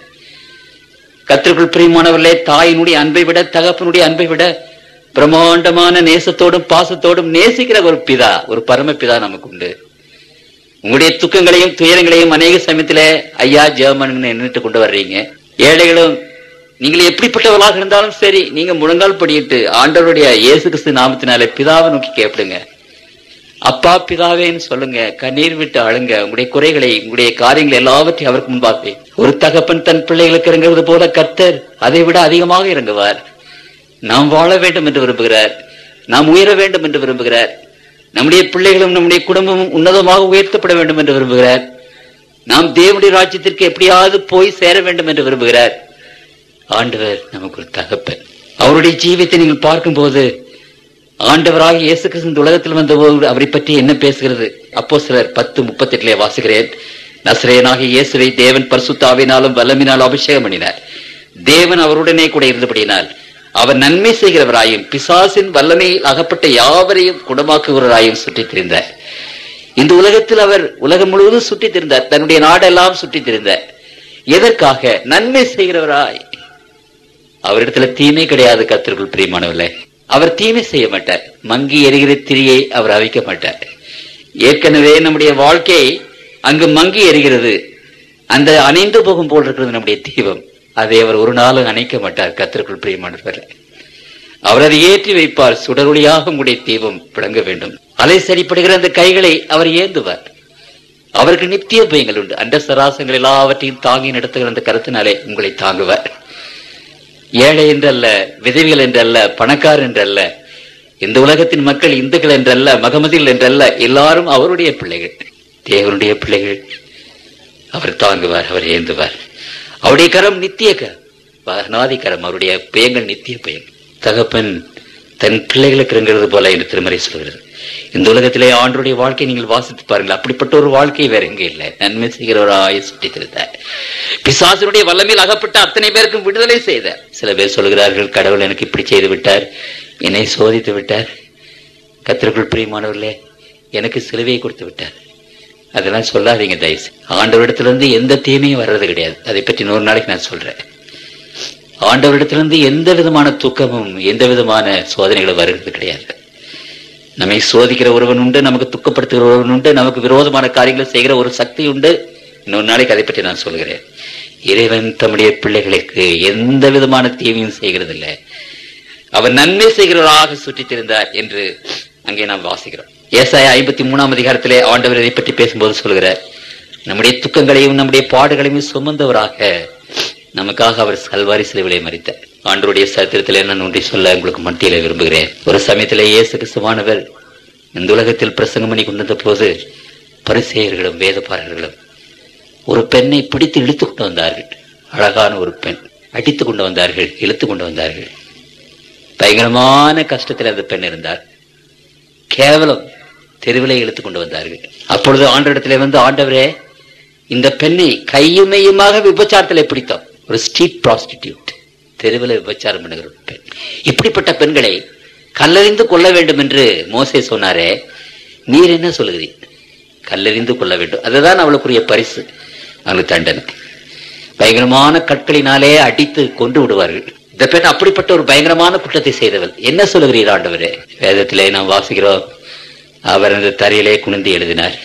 கர்த்தருக்குள் பிரியமானவர்களே, தாயினுடைய அன்பை விட, தகப்பனுடைய அன்பை விட பிரம்மாண்டமான நேசத்தோடும் பாசத்தோடும் நேசிக்கிற ஒரு பிதா, ஒரு பரமபிதா நமக்கு உண்டு. உங்களுடைய துக்கங்களையும் துயரங்களையும் அநேக சமயத்திலே ஐயா ஜெர்மன் நின்றுட்டு கொண்டு வர்றீங்க. ஏழைகளும் நீங்கள் எப்படிப்பட்டவர்களாக இருந்தாலும் சரி, நீங்க முழங்கால் படியிட்டு ஆண்டவருடைய இயேசு கிறிஸ்து நாமத்தினாலே பிதாவை நோக்கி கேட்படுங்க. அப்பா பிதாவேன்னு சொல்லுங்க, கண்ணீர் விட்டு அழுங்க. உங்களுடைய குறைகளை, உங்களுடைய காரியங்களை எல்லாவற்றையும் அவருக்கு முன்பாக. ஒரு தகப்பன் தன் பிள்ளைகளுக்கு இறங்குவது போல கர்த்தர் அதை விட அதிகமாக இறங்குவார். நாம் வாழ வேண்டும் என்று விரும்புகிறார். நாம் உயர வேண்டும் என்று விரும்புகிறார். நம்முடைய பிள்ளைகளும் நம்முடைய குடும்பமும் உன்னதமாக உயர்த்தப்பட வேண்டும் என்று விரும்புகிறார். நாம் தேவனுடைய ராஜ்யத்திற்கு எப்படியாவது போய் சேர வேண்டும் என்று விரும்புகிறார். ஆண்டவர் நமக்கு ஒரு தகப்பன். அவருடைய ஜீவியத்தை நீங்கள் பார்க்கும் போது, ஆண்டவராக இயேசு கிறிஸ்து உலகத்தில் வந்தபோது அவரை பற்றி என்ன பேசுகிறது? அப்போஸ்தலர் 10:38 வாசிக்கிறேன். நசரேயனாகிய இயேசுவை தேவன் பரிசுத்த ஆவியினாலும் வல்லமையினாலும் அபிஷேகம் பண்ணினார். தேவன் அவருடனே கூட இருந்தபடியினால் அவர் நன்மை செய்கிறவராயும் பிசாசின் வல்லமையில் அகப்பட்ட யாவரையும் குணமாக்குகிறவராயும் சுற்றித் திரிந்தார். இந்த உலகத்தில் அவர் உலகம் முழுவதும் சுற்றித் திரிந்தார். தன்னுடைய நாடெல்லாம் சுற்றித் திரிந்தார். எதற்காக? நன்மை செய்கிறவராய். அவரிடத்துல தீமை கிடையாது. கர்த்தருக்குள் பிரியமானவர்களே, அவர் தீமை செய்ய மாட்டார். மங்கி எரிகிற திரியை அவர் அவிக்க மாட்டார். ஏற்கனவே நம்முடைய வாழ்க்கை அங்கு மங்கி எரிகிறது. அந்த அணைந்து போகும் போல் இருக்கிறது நம்முடைய தீபம். அதை அவர் ஒரு நாளும் அணைக்க மாட்டார். கர்த்தருக்குள் பிரியமானவர்களே, அவர் அதை ஏற்றி வைப்பார். சுடரொளியாக உங்களுடைய தீபம் விளங்க வேண்டும். அலை சரிப்படுகிற அந்த கைகளை அவர் ஏந்துவார். அவருக்கு நித்திய பயங்கள் உண்டு. அண்ட சராசங்கள் எல்லாவற்றையும் தாங்கி நடத்துகிற அந்த கருத்தினாலே உங்களை தாங்குவார். ஏழை என்றல்ல, விதவிகள் என்றல்ல, பணக்காரர் என்றல்ல, இந்த உலகத்தின் மக்கள் இந்துக்கள் என்றல்ல, மகமதிகள் என்றல்ல, எல்லாரும் அவருடைய பிள்ளைகள், தேவனுடைய பிள்ளைகள். அவர் தாங்குவார், அவர் ஏந்துவார். அவருடைய கரம் நித்திய அநாதி கரம். அவருடைய பயங்கள் நித்திய பயங்கள். தகப்பன் தன் பிள்ளைகளுக்கு இறங்குறது போல என்று திருமறை சொல்கிறது. இந்த உலகத்திலே ஆண்டருடைய வாழ்க்கை நீங்கள் வாசித்து பாருங்கள். அப்படிப்பட்ட ஒரு வாழ்க்கை வேற எங்கே இல்லை. நன்மை செய்கிறவராய் சுற்றி திருந்தார். பிசாசனுடைய வல்லமையில் அகப்பட்ட அத்தனை பேருக்கும் விடுதலை செய்தார். சில பேர் சொல்கிறார்கள், கடவுள் எனக்கு இப்படி செய்து விட்டார், என்னை சோதித்து விட்டார். கர்த்தருக்குள் பிரியமானவர்களே, எனக்கு சிலுவையை கொடுத்து விட்டார். அதெல்லாம் சொல்லாதீங்க தயவுசு. ஆண்டவரிடத்திலிருந்து எந்த தீமையும் வர்றது கிடையாது. அதை பற்றி 100 நாளைக்கு நான் சொல்றேன். ஆண்டவரிடத்திலிருந்து எந்த விதமான துக்கமும் எந்த விதமான சோதனைகளும் வருகிறது கிடையாது. நம்மை சோதிக்கிற ஒருவன் உண்டு, நமக்கு துக்கப்படுத்துகிற ஒருவன் உண்டு, நமக்கு விரோதமான காரியங்களை செய்கிற ஒரு சக்தி உண்டு. 100 நாளைக்கு அதை பற்றி நான் சொல்கிறேன். இறைவன் தம்முடைய பிள்ளைகளுக்கு எந்த விதமான தீமையும் செய்கிறதில்லை. அவர் நன்மை செய்கிறவராக சுற்றித் திரிந்தார் என்று அங்கே நாம் வாசிக்கிறோம். ஏசாயா 53 அதிகாரத்திலே ஆண்டவர் இதை பற்றி பேசும்போது சொல்கிறார், நம்முடைய துக்கங்களையும் நம்முடைய பாடுகளையும் சுமந்தவராக நமக்காக அவர் கல்வாரி சிலுவையிலே மரித்தார். ஆண்டவருடைய சரித்திரத்திலே நான் ஒன்றை சொல்ல உங்களுக்கு மத்தியில விரும்புகிறேன். ஒரு சமயத்திலே இயேசு கிறிஸ்துவானவர் இந்த உலகத்தில் பிரசங்கம் பண்ணி கொண்டிருந்த போது பரிசேயர்களும் வேதபாரர்களும் ஒரு பெண்ணை பிடித்து இழுத்து கொண்டு வந்தார்கள். அழகான ஒரு பெண். அடித்து கொண்டு வந்தார்கள், இழுத்து கொண்டு வந்தார்கள். பயங்கரமான கஷ்டத்தில் அந்த பெண் இருந்தார். கேவலம் தெருவிலே இழுத்து கொண்டு வந்தார்கள். அப்பொழுது ஆண்டவரிடத்திலே வந்து, ஆண்டவரே, இந்த பெண்ணை கையுமையுமாக விபச்சாரத்திலே பிடித்தோம். ஒரு ஸ்ட்ரீட் ப்ராஸ்டிடியூட், தெருவில் விபச்சாரம் பண்ணுகிற ஒரு பெண். இப்படிப்பட்ட பெண்களை கல்லறிந்து கொள்ள வேண்டும் என்று மோசே சொன்னாரே, நீர் என்ன சொல்லுகிறீர்? கல்லறிந்து கொள்ள வேண்டும், அதுதான் அவளுக்குரிய பரிசு, அவளுக்கு தண்டனை. பயங்கரமான கற்களினாலே அடித்து கொண்டு விடுவார்கள். இந்த பெண் அப்படிப்பட்ட ஒரு பயங்கரமான குற்றத்தை செய்தவள். என்ன சொல்லுகிறீர் ஆண்டவரே? வேதத்திலே நாம் வாசிக்கிறோம், அவர் அந்த தரையிலே குனிந்து எழுதினார்.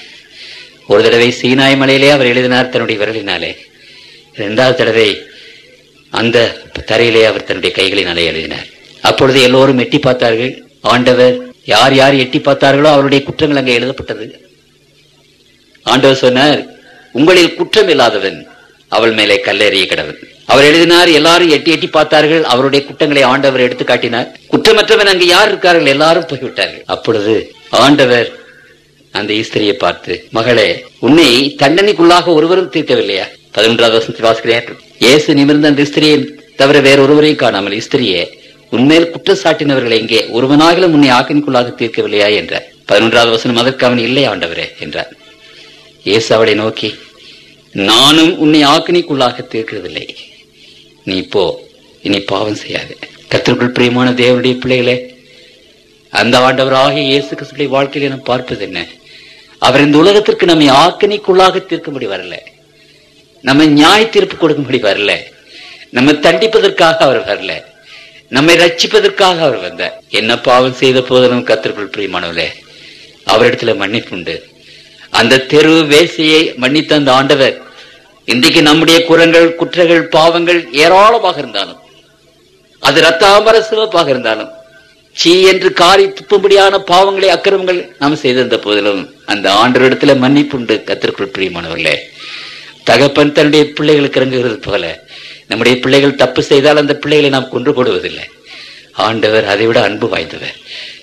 ஒரு தடவை சீனாய் மலையிலே அவர் எழுதினார் தன்னுடைய விரலினாலே. 2வது தடவை அந்த தரையிலே அவர் தன்னுடைய கைகளினாலே எழுதினார். அப்பொழுது எல்லோரும் எட்டி பார்த்தார்கள். ஆண்டவர் யார் யார் எட்டி பார்த்தார்களோ அவருடைய குற்றங்கள் அங்கே எழுதப்பட்டது. ஆண்டவர் சொன்னார், உங்களில் குற்றம் இல்லாதவன் அவள் மேலே கல்லெறிய கடவன். அவர் எழுதினார். எல்லாரும் எட்டி எட்டி பார்த்தார்கள். அவருடைய குற்றங்களை ஆண்டவர் எடுத்து காட்டினார். குற்றமற்றவன் அங்கு யார் இருக்கார்கள்? எல்லாரும் போய்விட்டார்கள். அப்பொழுது ஆண்டவர் அந்த ஸ்திரியை பார்த்து, மகளே, உன்னை தண்டனைக்குள்ளாக ஒருவரும் தீர்க்கவில்லையா? 11வது வசனத்தில் வாசிக்கிறேன். இயேசு நிமிர்ந்த அந்த ஸ்திரியை தவிர வேற ஒருவரையும் காணாமல், ஸ்திரியே, உன்மேல் குற்றம் சாட்டினவர்கள் எங்கே? ஒருவனாகிலும் உன்னை ஆக்கினிக்குள்ளாக தீர்க்கவில்லையா என்றார். 11வது வசனம், அதற்கு அவன், இல்லை ஆண்டவரே என்றார். இயேசு அவளை நோக்கி, நானும் உன்னை ஆக்கினிக்குள்ளாக தீர்க்கிறதில்லை, நீ போ, இனி பாவம் செய்யாது. கர்த்தருக்குள் பிரியமான தேவனுடைய பிள்ளைகளே, அந்த ஆண்டவராகிய இயேசு கிறிஸ்துவின் வாழ்க்கையில நாம் பார்ப்பது என்ன? அவர் இந்த உலகத்திற்கு நம்மை ஆக்கினிக்குள்ளாக தீர்க்கும்படி வரல, நம்ம நியாய தீர்ப்பு கொடுக்கும்படி வரல, நம்ம தண்டிப்பதற்காக அவர் வரல, நம்மை ரட்சிப்பதற்காக அவர் வந்தார். என்ன பாவம் செய்த போதிலும் கர்த்தருக்குள் பிரியமானவர்களே, அவரிடத்துல மன்னிப்பு உண்டு. அந்த தெரு வேசியை மன்னித்த அந்த ஆண்டவர் இன்றைக்கு நம்முடைய குற்றங்கள் பாவங்கள் ஏராளமாக இருந்தாலும், அது ரத்தாம்பர சிவப்பாக இருந்தாலும், சீ என்று காரி துப்பும்படியான பாவங்களை அக்கிரமங்கள் நாம் செய்திருந்த போதிலும் அந்த ஆண்டவரிடத்துல மன்னிப்பு உண்டு. கர்த்தருக்குள் பிரியமானவர்களே, தகப்பன் தன்னுடைய பிள்ளைகளுக்கு இறங்குகிறது போல நம்முடைய பிள்ளைகள் தப்பு செய்தால் அந்த பிள்ளைகளை நாம் கொன்று போடுவதில்லை. ஆண்டவர் அதைவிட அன்பு வாய்ந்தவர்.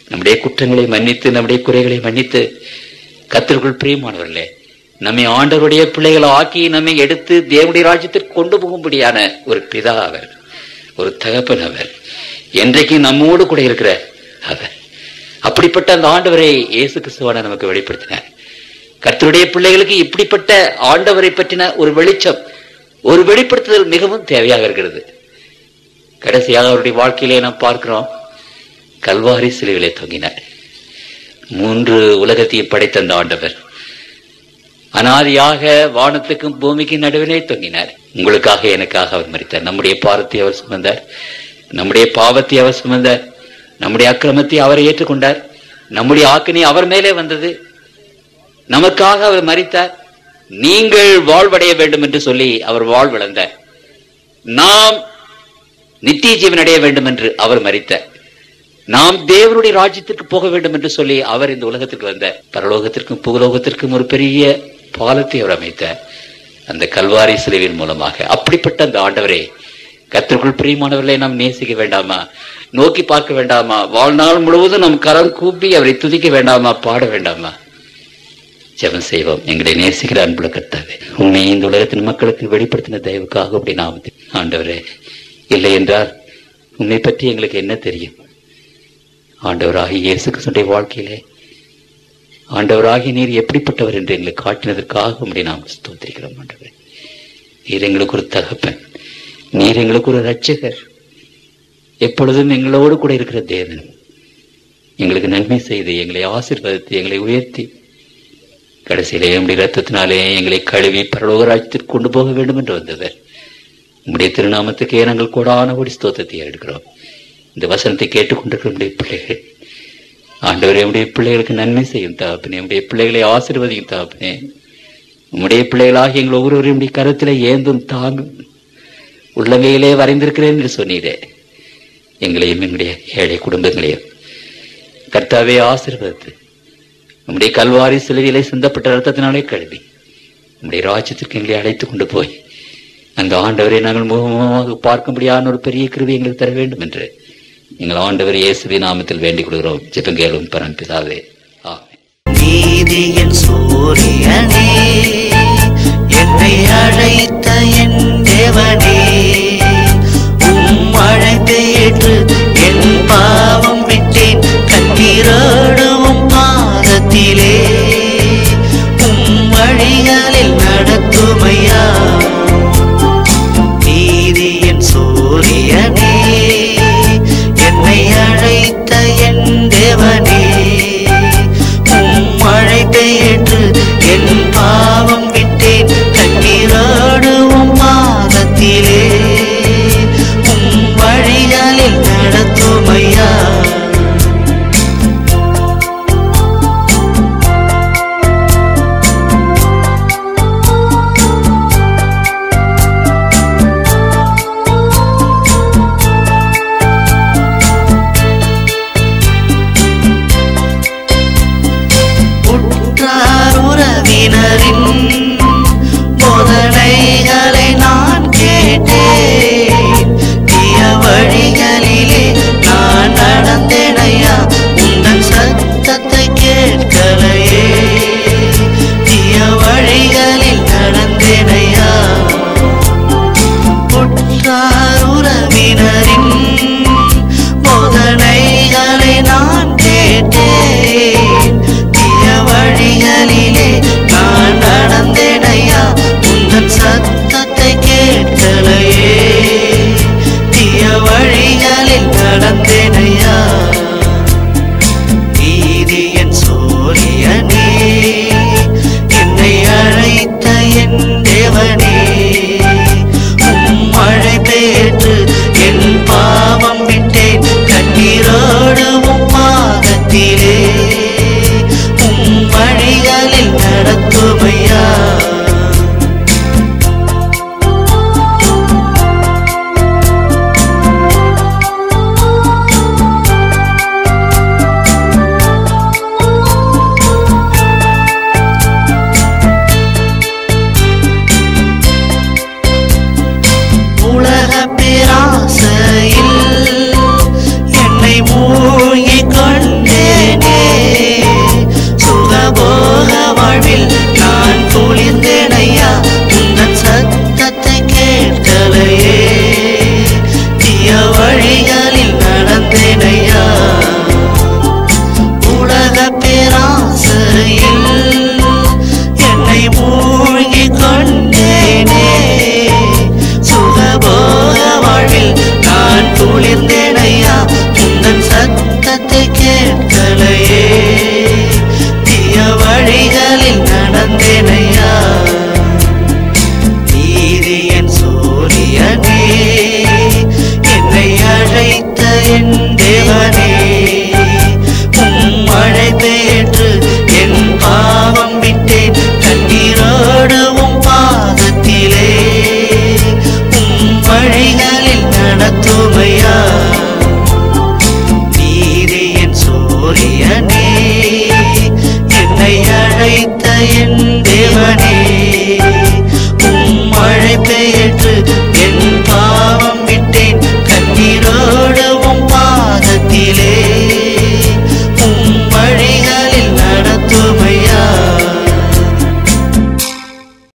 நம்முடைய குற்றங்களை மன்னித்து நம்முடைய குறைகளை மன்னித்து, கர்த்தருக்குள் பிரியமானவர்களே, நம்மை ஆண்டவருடைய பிள்ளைகளை ஆக்கி நம்மை எடுத்து தேவனுடைய ராஜ்யத்திற்கு கொண்டு போகும்படியான ஒரு பிதா அவர், ஒரு தகப்பன் அவர், என்றைக்கு நம்மோடு கூட இருக்கிற அவர். அப்படிப்பட்ட அந்த ஆண்டவரை இயேசு கிறிஸ்துவான நமக்கு வெளிப்படுத்தினார். கர்த்தருடைய பிள்ளைகளுக்கு இப்படிப்பட்ட ஆண்டவரை பற்றின ஒரு வெளிச்சம், ஒரு வெளிப்படுத்துதல் மிகவும் தேவையாக இருக்கிறது. கடைசியாக அவருடைய வாழ்க்கையிலே நாம் பார்க்கிறோம், கல்வாரி சிலுவிலே தொங்கினார். 3 உலகத்தையும் படைத்த அந்த ஆண்டவர் அனாதியாக வானத்துக்கும் பூமிக்கும் நடுவிலே தொங்கினார். உங்களுக்காக எனக்காக அவர் மரித்தார். நம்முடைய பாவத்தை அவர் சுமந்தார், நம்முடைய பாவத்தை அவர் சுமந்தார், நம்முடைய அக்கிரமத்தை அவரை ஏற்றுக்கொண்டார், நம்முடைய ஆக்கினை அவர் மேலே வந்தது, நமக்காக அவர் மரித்தார். நீங்கள் வாழ்வடைய வேண்டும் என்று சொல்லி அவர் வாழ்விழந்தார். நாம் நித்திய ஜீவன் அடைய வேண்டும் என்று அவர் மரித்தார். நாம் தேவனுடைய ராஜ்யத்திற்கு போக வேண்டும் என்று சொல்லி அவர் இந்த உலகத்திற்கு வந்தார். பரலோகத்திற்கும் பூலோகத்திற்கும் ஒரு பெரிய பாலத்தை அவர் அமைத்தார் அந்த கல்வாரி சிலுவையின் மூலமாக. அப்படிப்பட்ட அந்த ஆண்டவரை கர்த்தருக்குள் பிரியமானவர்களை நாம் நேசிக்க வேண்டாமா? நோக்கி பார்க்க வேண்டாமா? வாழ்நாள் முழுவதும் நம் கரம் கூப்பி அவரை துதிக்க வேண்டாமா? பாட வேண்டாமா? ஜெபம் செய்வோம். எங்களை நேசிக்கிற அன்புள்ள கர்த்தாவே, உண்மை இந்த உலகத்தின் மக்களுக்கு வெளிப்படுத்தின தயவுக்காக அப்படி நாமத்தில் ஆண்டவரே, இல்லை என்றால் உண்மை பற்றி எங்களுக்கு என்ன தெரியும்? ஆண்டவராகிய இயேசு கிறிஸ்துவின் வாழ்க்கையிலே ஆண்டவராகிய நீர் எப்படிப்பட்டவர் என்று எங்களை காட்டினதற்காக அப்படி நாம் ஸ்தோத்திரிக்கிறோம். ஆண்டவரே, நீர் எங்களுக்கு ஒரு தகப்பன், நீர் எங்களுக்கு ஒரு இரட்சகர், எப்பொழுதும் எங்களோடு கூட இருக்கிற தேவன், எங்களுக்கு நன்மை செய்து எங்களை ஆசீர்வதித்து எங்களை உயர்த்தி கடைசியிலே நம்முடைய இரத்தத்தினாலே எங்களை கழுவி பரலோக ராஜ்யத்திற்கு கொண்டு போக வேண்டும் என்று வந்தவர். உம்முடைய திருநாமத்துக்கே நாங்கள் கோடான கோடி ஸ்தோத்திரத்தை எடுக்கிறோம். இந்த வசனத்தை கேட்டுக்கொண்டிருக்கிற நம்முடைய பிள்ளைகள், ஆண்டவரே, நம்முடைய பிள்ளைகளுக்கு நன்மை செய்யும் தகப்பனே, நம்முடைய பிள்ளைகளை ஆசீர்வதியும் தகப்பனே. உம்முடைய பிள்ளைகளாக எங்கள் ஒவ்வொருவரையும் கருத்திலே ஏந்தும் தாங்கும் உள்ளங்கையிலே வரைந்திருக்கிறேன் என்று சொன்னீரே. எங்களையும் எங்களுடைய ஏழை குடும்பங்களையும் கர்த்தாவே ஆசீர்வதித்து நம்முடைய கல்வாரி சிலுவையிலே சிந்தப்பட்ட இரத்தத்தினாலே கழுவி நம்முடைய ராஜ்யத்திற்கு எங்களை அழைத்து கொண்டு போய் அந்த ஆண்டவரை நாங்கள் முகமுகமாக பார்க்கும்படியான ஒரு பெரிய கிருபை எங்களுக்கு தர வேண்டும் என்று எங்கள் ஆண்டவர் இயேசுவின் நாமத்தில் வேண்டிக் கொள்கிறோம். ஜெபம் கேளும் பரமபிதாவே, ஆமென். நீதியின் சூரியனே